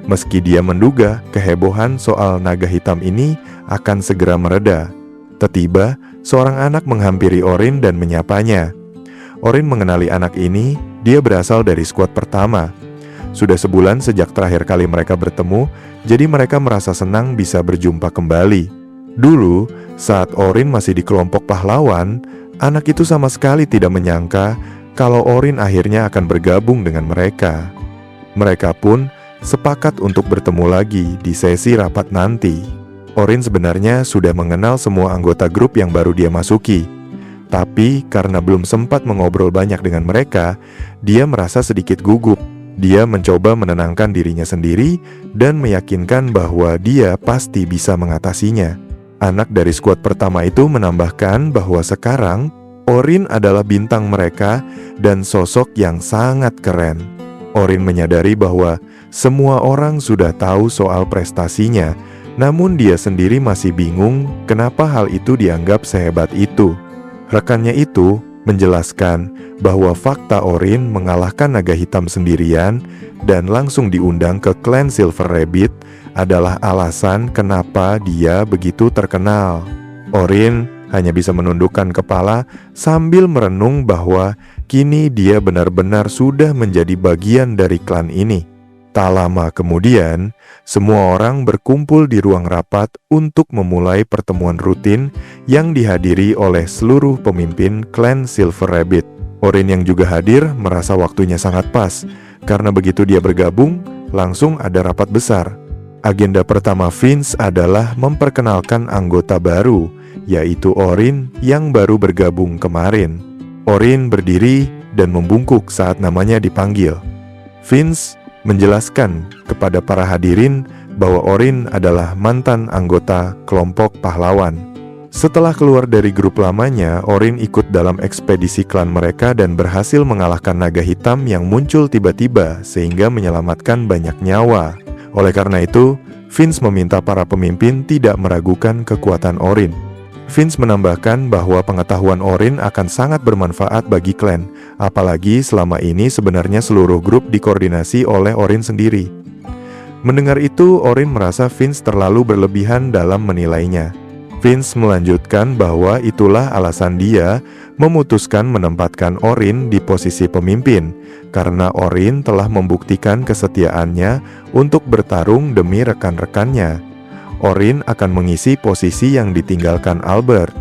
Meski dia menduga kehebohan soal naga hitam ini akan segera mereda, tiba-tiba seorang anak menghampiri Orin dan menyapanya. Orin mengenali anak ini, dia berasal dari skuad pertama. Sudah sebulan sejak terakhir kali mereka bertemu, jadi mereka merasa senang bisa berjumpa kembali. Dulu, saat Orin masih di kelompok pahlawan, anak itu sama sekali tidak menyangka kalau Orin akhirnya akan bergabung dengan mereka. Mereka pun sepakat untuk bertemu lagi di sesi rapat nanti. Orin sebenarnya sudah mengenal semua anggota grup yang baru dia masuki. Tapi karena belum sempat mengobrol banyak dengan mereka, dia merasa sedikit gugup. Dia mencoba menenangkan dirinya sendiri dan meyakinkan bahwa dia pasti bisa mengatasinya. Anak dari skuad pertama itu menambahkan bahwa sekarang Orin adalah bintang mereka dan sosok yang sangat keren. Orin menyadari bahwa semua orang sudah tahu soal prestasinya, namun dia sendiri masih bingung kenapa hal itu dianggap sehebat itu. Rekannya itu menjelaskan bahwa fakta Orin mengalahkan naga hitam sendirian dan langsung diundang ke klan Silver Rabbit adalah alasan kenapa dia begitu terkenal. Orin hanya bisa menundukkan kepala sambil merenung bahwa kini dia benar-benar sudah menjadi bagian dari klan ini. Tak lama kemudian, semua orang berkumpul di ruang rapat untuk memulai pertemuan rutin yang dihadiri oleh seluruh pemimpin klan Silver Rabbit. Orin yang juga hadir merasa waktunya sangat pas, karena begitu dia bergabung, langsung ada rapat besar. Agenda pertama Vince adalah memperkenalkan anggota baru, yaitu Orin yang baru bergabung kemarin. Orin berdiri dan membungkuk saat namanya dipanggil. Vince menjelaskan kepada para hadirin bahwa Orin adalah mantan anggota kelompok pahlawan. Setelah keluar dari grup lamanya, Orin ikut dalam ekspedisi klan mereka dan berhasil mengalahkan naga hitam yang muncul tiba-tiba sehingga menyelamatkan banyak nyawa. Oleh karena itu, Vince meminta para pemimpin tidak meragukan kekuatan Orin. Vince menambahkan bahwa pengetahuan Orin akan sangat bermanfaat bagi klan, apalagi selama ini sebenarnya seluruh grup dikoordinasi oleh Orin sendiri. Mendengar itu, Orin merasa Vince terlalu berlebihan dalam menilainya. Vince melanjutkan bahwa itulah alasan dia memutuskan menempatkan Orin di posisi pemimpin, karena Orin telah membuktikan kesetiaannya untuk bertarung demi rekan-rekannya. Orin akan mengisi posisi yang ditinggalkan Albert.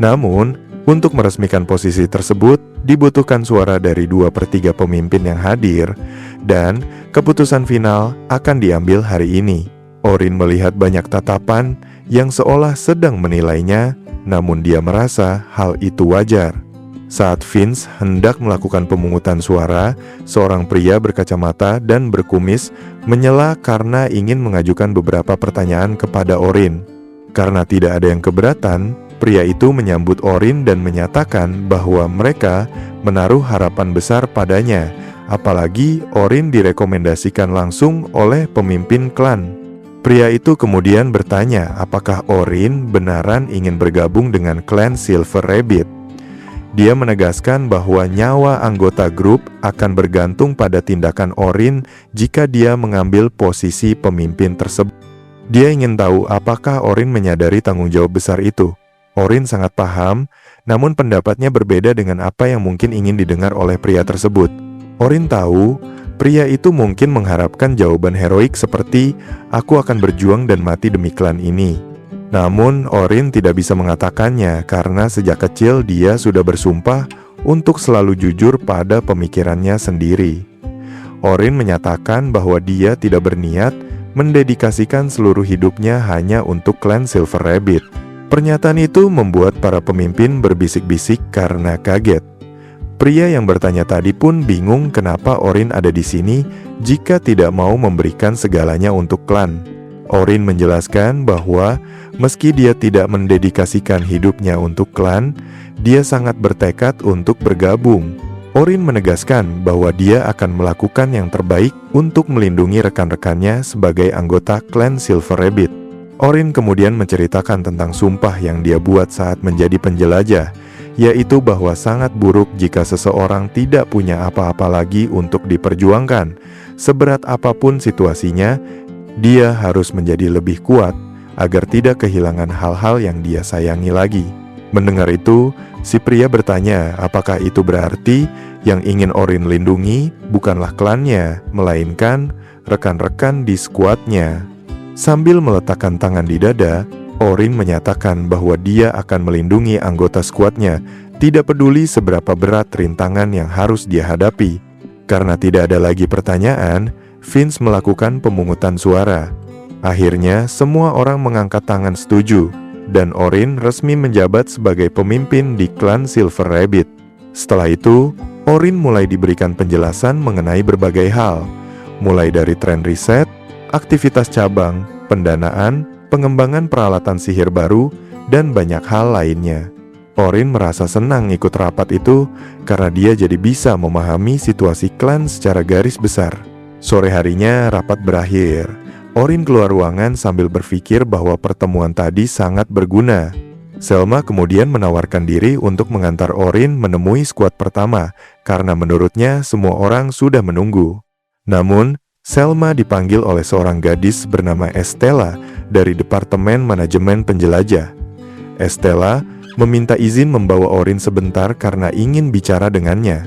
Namun, untuk meresmikan posisi tersebut, dibutuhkan suara dari 2/3 pemimpin yang hadir, dan keputusan final akan diambil hari ini. Orin melihat banyak tatapan yang seolah sedang menilainya, namun dia merasa hal itu wajar. Saat Vince hendak melakukan pemungutan suara, seorang pria berkacamata dan berkumis menyela karena ingin mengajukan beberapa pertanyaan kepada Orin. Karena tidak ada yang keberatan, pria itu menyambut Orin dan menyatakan bahwa mereka menaruh harapan besar padanya, apalagi Orin direkomendasikan langsung oleh pemimpin klan. Pria itu kemudian bertanya apakah Orin benaran ingin bergabung dengan klan Silver Rabbit. Dia menegaskan bahwa nyawa anggota grup akan bergantung pada tindakan Orin jika dia mengambil posisi pemimpin tersebut. Dia ingin tahu apakah Orin menyadari tanggung jawab besar itu. Orin sangat paham, namun pendapatnya berbeda dengan apa yang mungkin ingin didengar oleh pria tersebut. Orin tahu, pria itu mungkin mengharapkan jawaban heroik seperti, "Aku akan berjuang dan mati demi klan ini." Namun, Orin tidak bisa mengatakannya karena sejak kecil dia sudah bersumpah untuk selalu jujur pada pemikirannya sendiri. Orin menyatakan bahwa dia tidak berniat mendedikasikan seluruh hidupnya hanya untuk klan Silver Rabbit. Pernyataan itu membuat para pemimpin berbisik-bisik karena kaget. Pria yang bertanya tadi pun bingung kenapa Orin ada di sini jika tidak mau memberikan segalanya untuk klan. Orin menjelaskan bahwa meski dia tidak mendedikasikan hidupnya untuk klan, dia sangat bertekad untuk bergabung. Orin menegaskan bahwa dia akan melakukan yang terbaik untuk melindungi rekan-rekannya sebagai anggota klan Silver Rabbit. Orin kemudian menceritakan tentang sumpah yang dia buat saat menjadi penjelajah, yaitu bahwa sangat buruk jika seseorang tidak punya apa-apa lagi untuk diperjuangkan. Seberat apapun situasinya, Dia harus menjadi lebih kuat agar tidak kehilangan hal-hal yang dia sayangi lagi. Mendengar itu, si pria bertanya apakah itu berarti yang ingin Orin lindungi bukanlah klannya, melainkan rekan-rekan di skuadnya. Sambil meletakkan tangan di dada, Orin menyatakan bahwa dia akan melindungi anggota skuadnya, tidak peduli seberapa berat rintangan yang harus dia hadapi. Karena tidak ada lagi pertanyaan, Vince melakukan pemungutan suara. Akhirnya, semua orang mengangkat tangan setuju, dan Orin resmi menjabat sebagai pemimpin di klan Silver Rabbit. Setelah itu, Orin mulai diberikan penjelasan mengenai berbagai hal, mulai dari tren riset, aktivitas cabang, pendanaan, pengembangan peralatan sihir baru, dan banyak hal lainnya. Orin merasa senang ikut rapat itu karena dia jadi bisa memahami situasi klan secara garis besar. Sore harinya rapat berakhir. Orin keluar ruangan sambil berpikir bahwa pertemuan tadi sangat berguna. Selma kemudian menawarkan diri untuk mengantar Orin menemui skuad pertama karena menurutnya semua orang sudah menunggu. Namun, Selma dipanggil oleh seorang gadis bernama Estella dari Departemen Manajemen Penjelajah. Estella meminta izin membawa Orin sebentar karena ingin bicara dengannya.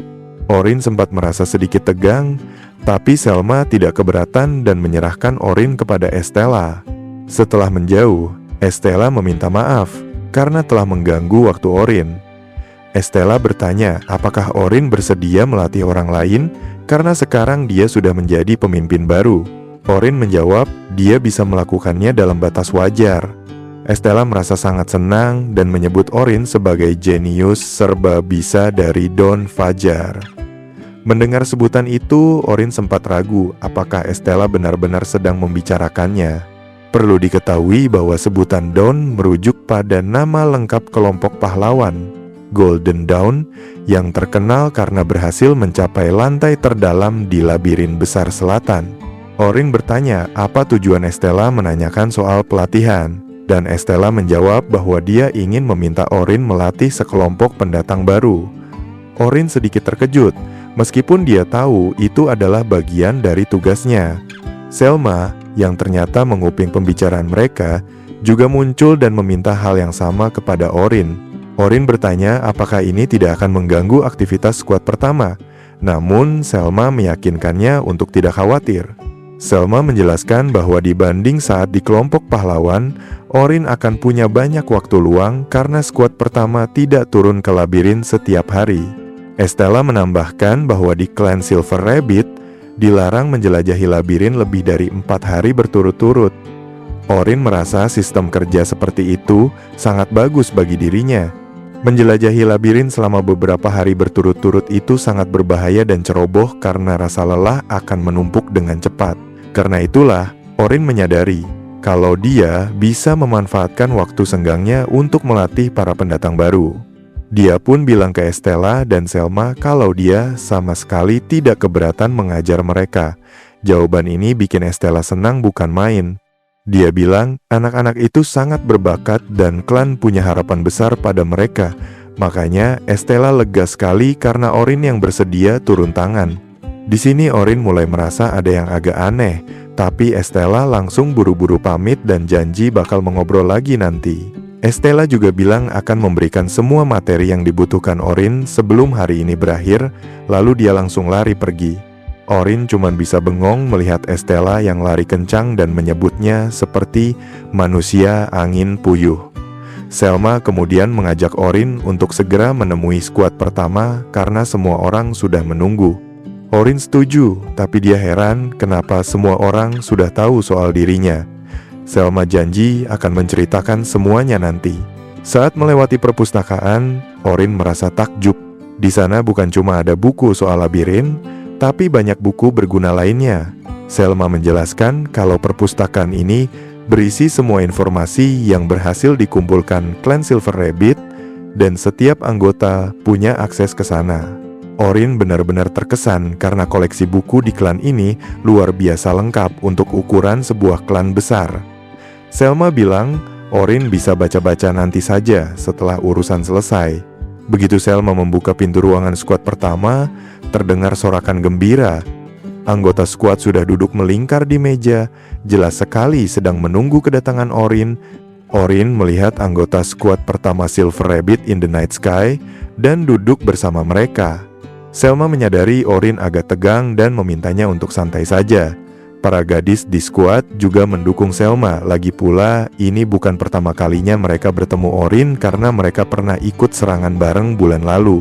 Orin sempat merasa sedikit tegang, tapi Selma tidak keberatan dan menyerahkan Orin kepada Estella. Setelah menjauh, Estella meminta maaf karena telah mengganggu waktu Orin. Estella bertanya apakah Orin bersedia melatih orang lain karena sekarang dia sudah menjadi pemimpin baru. Orin menjawab dia bisa melakukannya dalam batas wajar. Estella merasa sangat senang dan menyebut Orin sebagai jenius serba bisa dari Don Fajar. Mendengar sebutan itu, Orin sempat ragu apakah Estella benar-benar sedang membicarakannya. Perlu diketahui bahwa sebutan Don merujuk pada nama lengkap kelompok pahlawan, Golden Dawn, yang terkenal karena berhasil mencapai lantai terdalam di labirin besar selatan. Orin bertanya apa tujuan Estella menanyakan soal pelatihan, dan Estella menjawab bahwa dia ingin meminta Orin melatih sekelompok pendatang baru. Orin sedikit terkejut, meskipun dia tahu itu adalah bagian dari tugasnya. Selma, yang ternyata menguping pembicaraan mereka, juga muncul dan meminta hal yang sama kepada Orin. Orin bertanya apakah ini tidak akan mengganggu aktivitas skuad pertama, namun Selma meyakinkannya untuk tidak khawatir. Selma menjelaskan bahwa dibanding saat di kelompok pahlawan, Orin akan punya banyak waktu luang karena skuad pertama tidak turun ke labirin setiap hari. Estella menambahkan bahwa di klan Silver Rabbit dilarang menjelajahi labirin lebih dari 4 hari berturut-turut. Orin merasa sistem kerja seperti itu sangat bagus bagi dirinya. Menjelajahi labirin selama beberapa hari berturut-turut itu sangat berbahaya dan ceroboh karena rasa lelah akan menumpuk dengan cepat. Karena itulah, Orin menyadari kalau dia bisa memanfaatkan waktu senggangnya untuk melatih para pendatang baru. Dia pun bilang ke Estella dan Selma kalau dia sama sekali tidak keberatan mengajar mereka. Jawaban ini bikin Estella senang bukan main. Dia bilang anak-anak itu sangat berbakat dan klan punya harapan besar pada mereka. Makanya Estella lega sekali karena Orin yang bersedia turun tangan. Di sini Orin mulai merasa ada yang agak aneh, tapi Estella langsung buru-buru pamit dan janji bakal mengobrol lagi nanti. Estella juga bilang akan memberikan semua materi yang dibutuhkan Orin sebelum hari ini berakhir, lalu dia langsung lari pergi. Orin cuma bisa bengong melihat Estella yang lari kencang dan menyebutnya seperti manusia angin puyuh. Selma kemudian mengajak Orin untuk segera menemui skuad pertama karena semua orang sudah menunggu. Orin setuju, tapi dia heran kenapa semua orang sudah tahu soal dirinya. Selma janji akan menceritakan semuanya nanti. Saat melewati perpustakaan, Orin merasa takjub. Di sana bukan cuma ada buku soal labirin, tapi banyak buku berguna lainnya. Selma menjelaskan kalau perpustakaan ini berisi semua informasi yang berhasil dikumpulkan klan Silver Rabbit, dan setiap anggota punya akses ke sana. Orin benar-benar terkesan karena koleksi buku di klan ini luar biasa lengkap untuk ukuran sebuah klan besar. Selma bilang Orin bisa baca-baca nanti saja setelah urusan selesai. Begitu Selma membuka pintu ruangan skuad pertama, terdengar sorakan gembira. Anggota skuad sudah duduk melingkar di meja, jelas sekali sedang menunggu kedatangan Orin. Orin melihat anggota skuad pertama Silver Rabbit in the Night Sky dan duduk bersama mereka. Selma menyadari Orin agak tegang dan memintanya untuk santai saja. Para gadis di skuad juga mendukung Selma. Lagi pula, ini bukan pertama kalinya mereka bertemu Orin karena mereka pernah ikut serangan bareng bulan lalu.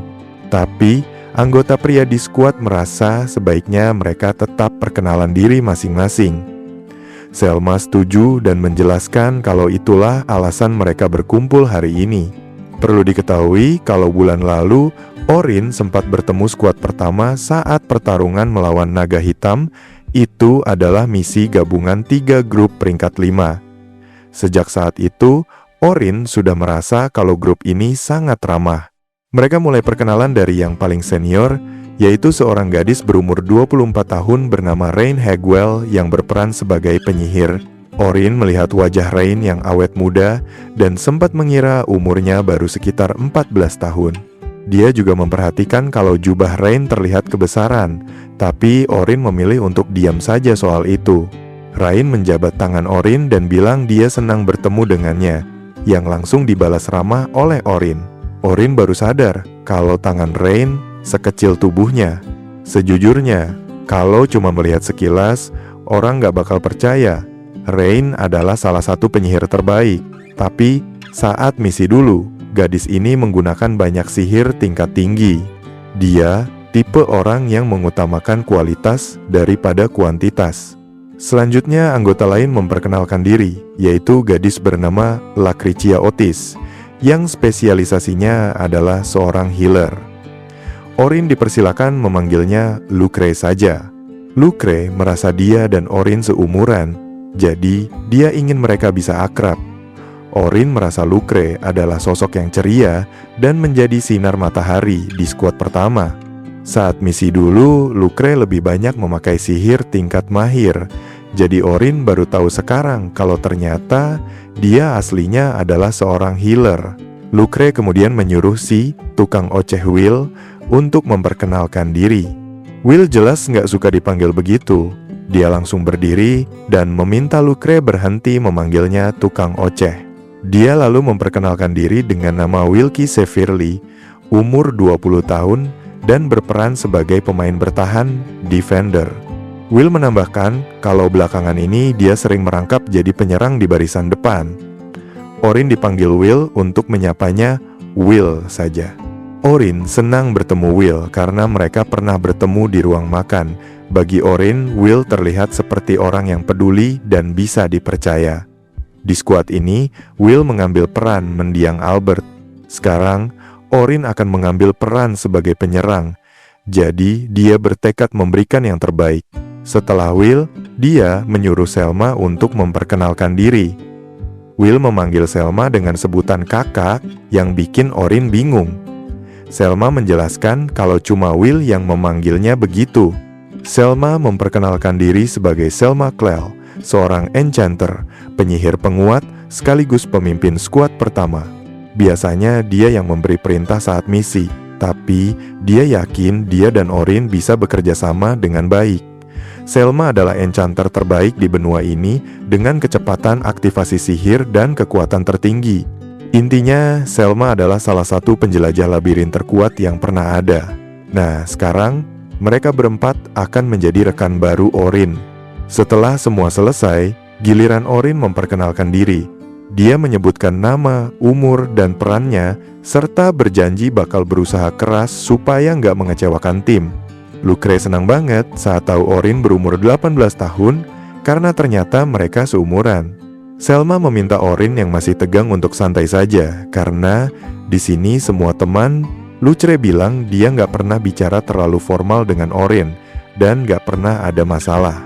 Tapi, anggota pria di skuad merasa sebaiknya mereka tetap perkenalan diri masing-masing. Selma setuju dan menjelaskan kalau itulah alasan mereka berkumpul hari ini. Perlu diketahui kalau bulan lalu, Orin sempat bertemu skuad pertama saat pertarungan melawan naga hitam. Itu adalah misi gabungan 3 grup peringkat 5. Sejak saat itu, Orin sudah merasa kalau grup ini sangat ramah. Mereka mulai perkenalan dari yang paling senior, yaitu seorang gadis berumur 24 tahun bernama Rain Hagwell yang berperan sebagai penyihir. Orin melihat wajah Rain yang awet muda dan sempat mengira umurnya baru sekitar 14 tahun. Dia juga memperhatikan kalau jubah Rain terlihat kebesaran, tapi Orin memilih untuk diam saja soal itu. Rain menjabat tangan Orin dan bilang dia senang bertemu dengannya, yang langsung dibalas ramah oleh Orin. Orin baru sadar kalau tangan Rain sekecil tubuhnya. Sejujurnya, kalau cuma melihat sekilas, orang gak bakal percaya. Rain adalah salah satu penyihir terbaik. Tapi, saat misi dulu, gadis ini menggunakan banyak sihir tingkat tinggi. Dia tipe orang yang mengutamakan kualitas daripada kuantitas. Selanjutnya, anggota lain memperkenalkan diri, yaitu gadis bernama Lucretia Otis, yang spesialisasinya adalah seorang healer. Orin dipersilakan memanggilnya Lucre saja. Lucre merasa dia dan Orin seumuran, jadi dia ingin mereka bisa akrab. Orin merasa Lucre adalah sosok yang ceria dan menjadi sinar matahari di skuad pertama. Saat misi dulu, Lucre lebih banyak memakai sihir tingkat mahir. Jadi Orin baru tahu sekarang kalau ternyata dia aslinya adalah seorang healer. Lucre kemudian menyuruh si tukang oceh Will untuk memperkenalkan diri. Will jelas nggak suka dipanggil begitu. Dia langsung berdiri dan meminta Lucre berhenti memanggilnya tukang oceh. Dia lalu memperkenalkan diri dengan nama Wilkie Severly, umur 20 tahun, dan berperan sebagai pemain bertahan, defender. Will menambahkan kalau belakangan ini dia sering merangkap jadi penyerang di barisan depan. Orin dipanggil Will untuk menyapanya Will saja. Orin senang bertemu Will karena mereka pernah bertemu di ruang makan. Bagi Orin, Will terlihat seperti orang yang peduli dan bisa dipercaya. Di skuad ini, Will mengambil peran mendiang Albert. Sekarang, Orin akan mengambil peran sebagai penyerang. Jadi, dia bertekad memberikan yang terbaik. Setelah Will, dia menyuruh Selma untuk memperkenalkan diri. Will memanggil Selma dengan sebutan kakak yang bikin Orin bingung. Selma menjelaskan kalau cuma Will yang memanggilnya begitu. Selma memperkenalkan diri sebagai Selma Clell, seorang enchanter, penyihir penguat sekaligus pemimpin skuad pertama. Biasanya dia yang memberi perintah saat misi, tapi dia yakin dia dan Orin bisa bekerja sama dengan baik. Selma adalah enchanter terbaik di benua ini dengan kecepatan aktivasi sihir dan kekuatan tertinggi. Intinya, Selma adalah salah satu penjelajah labirin terkuat yang pernah ada. Nah, sekarang mereka berempat akan menjadi rekan baru Orin. Setelah semua selesai, giliran Orin memperkenalkan diri. Dia menyebutkan nama, umur, dan perannya, serta berjanji bakal berusaha keras supaya nggak mengecewakan tim. Lucre senang banget saat tahu Orin berumur 18 tahun karena ternyata mereka seumuran. Selma meminta Orin yang masih tegang untuk santai saja karena di sini semua teman. Lucre bilang dia nggak pernah bicara terlalu formal dengan Orin dan nggak pernah ada masalah.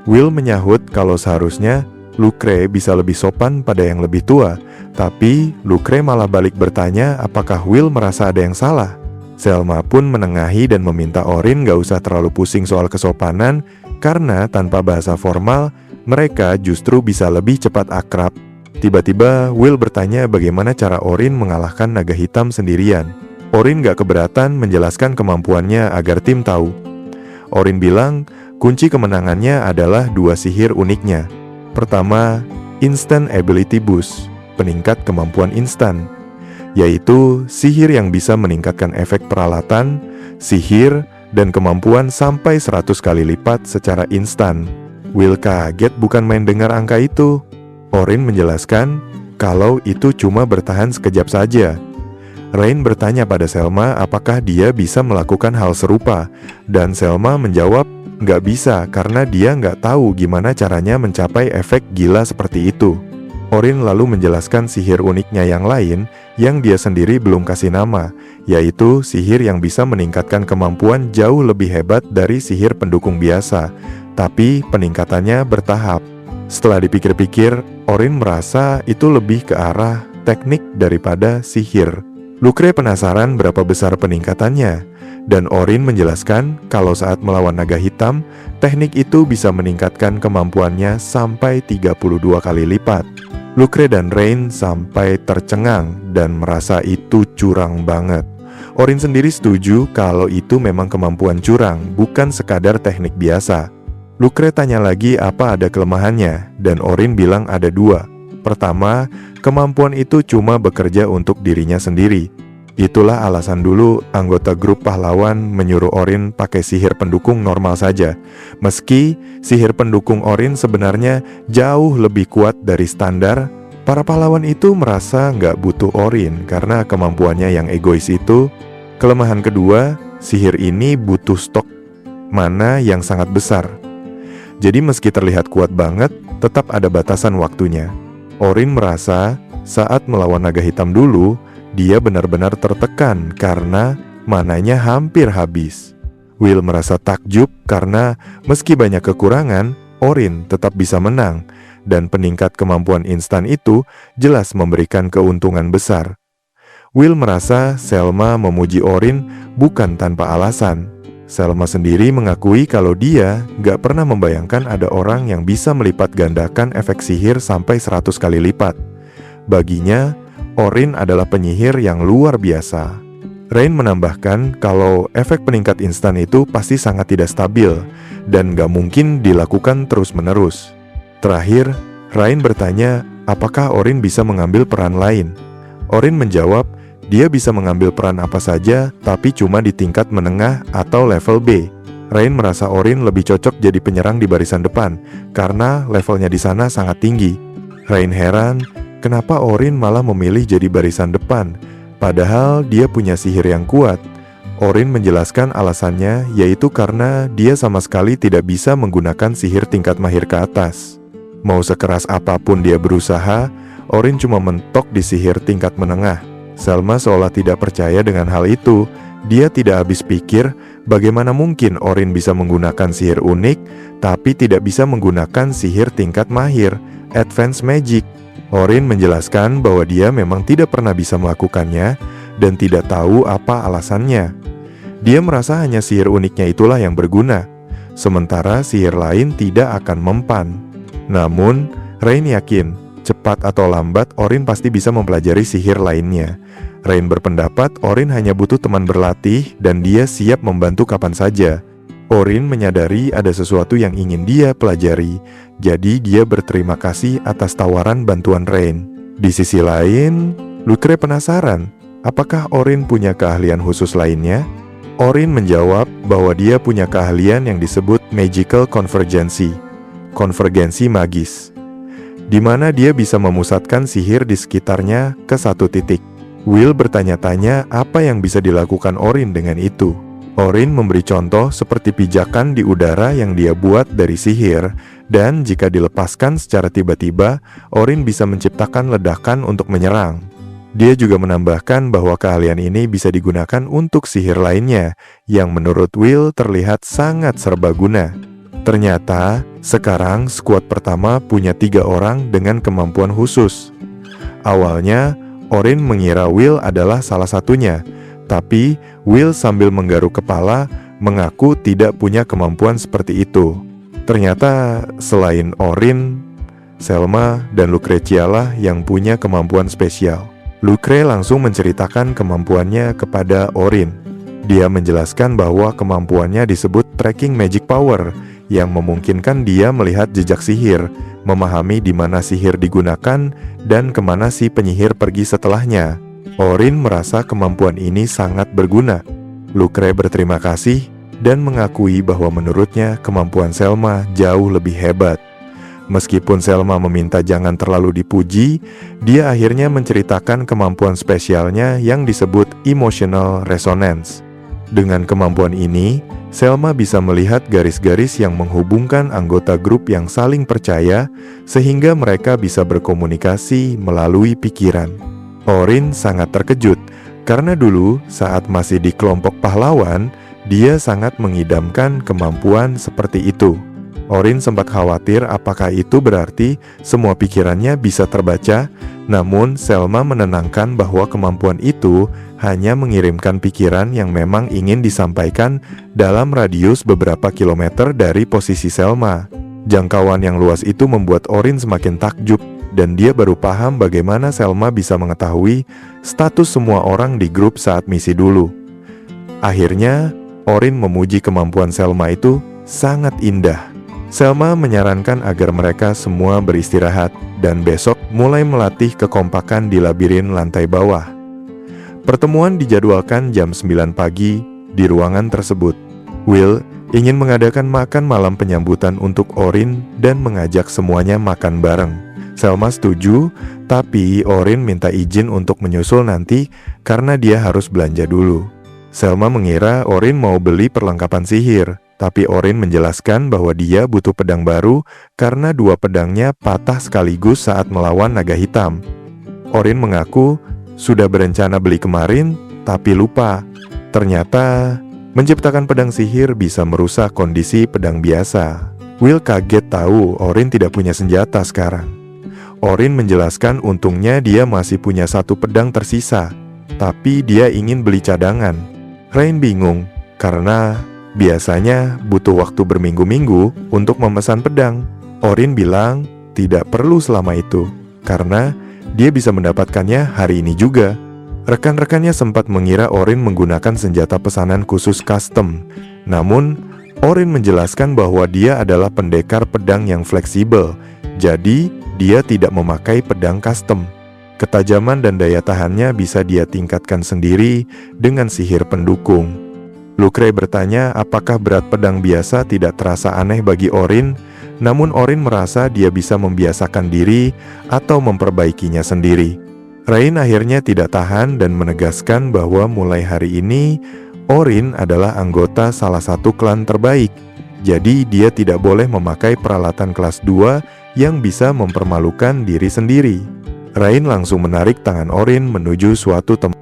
Will menyahut kalau seharusnya Lucre bisa lebih sopan pada yang lebih tua, tapi Lucre malah balik bertanya apakah Will merasa ada yang salah. Selma pun menengahi dan meminta Orin gak usah terlalu pusing soal kesopanan karena tanpa bahasa formal, mereka justru bisa lebih cepat akrab. Tiba-tiba, Will bertanya bagaimana cara Orin mengalahkan naga hitam sendirian. Orin gak keberatan menjelaskan kemampuannya agar tim tahu. Orin bilang Kunci kemenangannya adalah dua sihir uniknya. Pertama, Instant Ability Boost, peningkat kemampuan instan, yaitu sihir yang bisa meningkatkan efek peralatan, sihir, dan kemampuan sampai 100 kali lipat secara instan. Will kaget bukan main dengar angka itu. Orin menjelaskan kalau itu cuma bertahan sekejap saja. Rain bertanya pada Selma apakah dia bisa melakukan hal serupa, dan Selma menjawab nggak bisa karena dia nggak tahu gimana caranya mencapai efek gila seperti itu. Orin lalu menjelaskan sihir uniknya yang lain yang dia sendiri belum kasih nama, yaitu sihir yang bisa meningkatkan kemampuan jauh lebih hebat dari sihir pendukung biasa, tapi peningkatannya bertahap. Setelah dipikir-pikir, Orin merasa itu lebih ke arah teknik daripada sihir. Lucre penasaran berapa besar peningkatannya, dan Orin menjelaskan kalau saat melawan naga hitam, teknik itu bisa meningkatkan kemampuannya sampai 32 kali lipat. Lucre dan Rain sampai tercengang dan merasa itu curang banget. Orin sendiri setuju kalau itu memang kemampuan curang, bukan sekadar teknik biasa. Lucre tanya lagi apa ada kelemahannya, dan Orin bilang ada dua. Pertama, kemampuan itu cuma bekerja untuk dirinya sendiri. Itulah alasan dulu anggota grup pahlawan menyuruh Orin pakai sihir pendukung normal saja. Meski sihir pendukung Orin sebenarnya jauh lebih kuat dari standar, para pahlawan itu merasa nggak butuh Orin karena kemampuannya yang egois itu. Kelemahan kedua, sihir ini butuh stok mana yang sangat besar. Jadi meski terlihat kuat banget, tetap ada batasan waktunya. Orin merasa saat melawan naga hitam dulu, dia benar-benar tertekan karena mananya hampir habis. Will merasa takjub karena meski banyak kekurangan, Orin tetap bisa menang, dan peningkat kemampuan instan itu jelas memberikan keuntungan besar. Will merasa Selma memuji Orin bukan tanpa alasan. Selma sendiri mengakui kalau dia gak pernah membayangkan ada orang yang bisa melipat gandakan efek sihir sampai 100 kali lipat. Baginya, Orin adalah penyihir yang luar biasa. Rain menambahkan kalau efek peningkat instan itu pasti sangat tidak stabil dan gak mungkin dilakukan terus-menerus. Terakhir, Rain bertanya apakah Orin bisa mengambil peran lain. Orin menjawab, dia bisa mengambil peran apa saja, tapi cuma di tingkat menengah atau level B. Rain merasa Orin lebih cocok jadi penyerang di barisan depan, karena levelnya di sana sangat tinggi. Rain heran, kenapa Orin malah memilih jadi barisan depan, padahal dia punya sihir yang kuat. Orin menjelaskan alasannya, yaitu karena dia sama sekali tidak bisa menggunakan sihir tingkat mahir ke atas. Mau sekeras apapun dia berusaha, Orin cuma mentok di sihir tingkat menengah. Selma seolah tidak percaya dengan hal itu. Dia tidak habis pikir bagaimana mungkin Orin bisa menggunakan sihir unik, tapi tidak bisa menggunakan sihir tingkat mahir, Advanced Magic. Orin menjelaskan bahwa dia memang tidak pernah bisa melakukannya dan tidak tahu apa alasannya. Dia merasa hanya sihir uniknya itulah yang berguna, sementara sihir lain tidak akan mempan. Namun, Rain yakin cepat atau lambat Orin pasti bisa mempelajari sihir lainnya. Rain berpendapat Orin hanya butuh teman berlatih dan dia siap membantu kapan saja. Orin menyadari ada sesuatu yang ingin dia pelajari, jadi dia berterima kasih atas tawaran bantuan Rain. Di sisi lain, Lucre penasaran, apakah Orin punya keahlian khusus lainnya? Orin menjawab bahwa dia punya keahlian yang disebut Magical Convergency, konvergensi magis, di mana dia bisa memusatkan sihir di sekitarnya ke satu titik. Will bertanya-tanya apa yang bisa dilakukan Orin dengan itu. Orin memberi contoh seperti pijakan di udara yang dia buat dari sihir, dan jika dilepaskan secara tiba-tiba, Orin bisa menciptakan ledakan untuk menyerang. Dia juga menambahkan bahwa keahlian ini bisa digunakan untuk sihir lainnya, yang menurut Will terlihat sangat serbaguna. Ternyata, sekarang skuad pertama punya 3 orang dengan kemampuan khusus. Awalnya, Orin mengira Will adalah salah satunya, tapi Will sambil menggaruk kepala mengaku tidak punya kemampuan seperti itu. Ternyata selain Orin, Selma dan Lucretia lah yang punya kemampuan spesial. Lucre langsung menceritakan kemampuannya kepada Orin. Dia menjelaskan bahwa kemampuannya disebut Tracking Magic Power, yang memungkinkan dia melihat jejak sihir, memahami di mana sihir digunakan, dan kemana si penyihir pergi setelahnya. Orin merasa kemampuan ini sangat berguna. Lucre berterima kasih dan mengakui bahwa menurutnya kemampuan Selma jauh lebih hebat. Meskipun Selma meminta jangan terlalu dipuji, dia akhirnya menceritakan kemampuan spesialnya yang disebut emotional resonance. Dengan kemampuan ini, Selma bisa melihat garis-garis yang menghubungkan anggota grup yang saling percaya, sehingga mereka bisa berkomunikasi melalui pikiran. Orin sangat terkejut, karena dulu saat masih di kelompok pahlawan, dia sangat mengidamkan kemampuan seperti itu. Orin sempat khawatir apakah itu berarti semua pikirannya bisa terbaca, namun Selma menenangkan bahwa kemampuan itu hanya mengirimkan pikiran yang memang ingin disampaikan dalam radius beberapa kilometer dari posisi Selma. Jangkauan yang luas itu membuat Orin semakin takjub, dan dia baru paham bagaimana Selma bisa mengetahui status semua orang di grup saat misi dulu. Akhirnya, Orin memuji kemampuan Selma itu sangat indah. Selma menyarankan agar mereka semua beristirahat dan besok mulai melatih kekompakan di labirin lantai bawah. Pertemuan dijadwalkan jam 9 pagi di ruangan tersebut. Will ingin mengadakan makan malam penyambutan untuk Orin dan mengajak semuanya makan bareng. Selma setuju, tapi Orin minta izin untuk menyusul nanti karena dia harus belanja dulu. Selma mengira Orin mau beli perlengkapan sihir, tapi Orin menjelaskan bahwa dia butuh pedang baru karena dua pedangnya patah sekaligus saat melawan naga hitam. Orin mengaku sudah berencana beli kemarin, tapi lupa. Ternyata, menciptakan pedang sihir bisa merusak kondisi pedang biasa. Will kaget tahu Orin tidak punya senjata sekarang. Orin menjelaskan untungnya dia masih punya satu pedang tersisa, tapi dia ingin beli cadangan. Rain bingung, karena biasanya butuh waktu berminggu-minggu untuk memesan pedang. Orin bilang tidak perlu selama itu, karena dia bisa mendapatkannya hari ini juga. Rekan-rekannya sempat mengira Orin menggunakan senjata pesanan khusus custom. Namun, Orin menjelaskan bahwa dia adalah pendekar pedang yang fleksibel, jadi dia tidak memakai pedang custom. Ketajaman dan daya tahannya bisa dia tingkatkan sendiri dengan sihir pendukung. Lucre bertanya apakah berat pedang biasa tidak terasa aneh bagi Orin, namun Orin merasa dia bisa membiasakan diri atau memperbaikinya sendiri. Rain akhirnya tidak tahan dan menegaskan bahwa mulai hari ini, Orin adalah anggota salah satu klan terbaik. Jadi dia tidak boleh memakai peralatan kelas 2 yang bisa mempermalukan diri sendiri. Rain langsung menarik tangan Orin menuju suatu tempat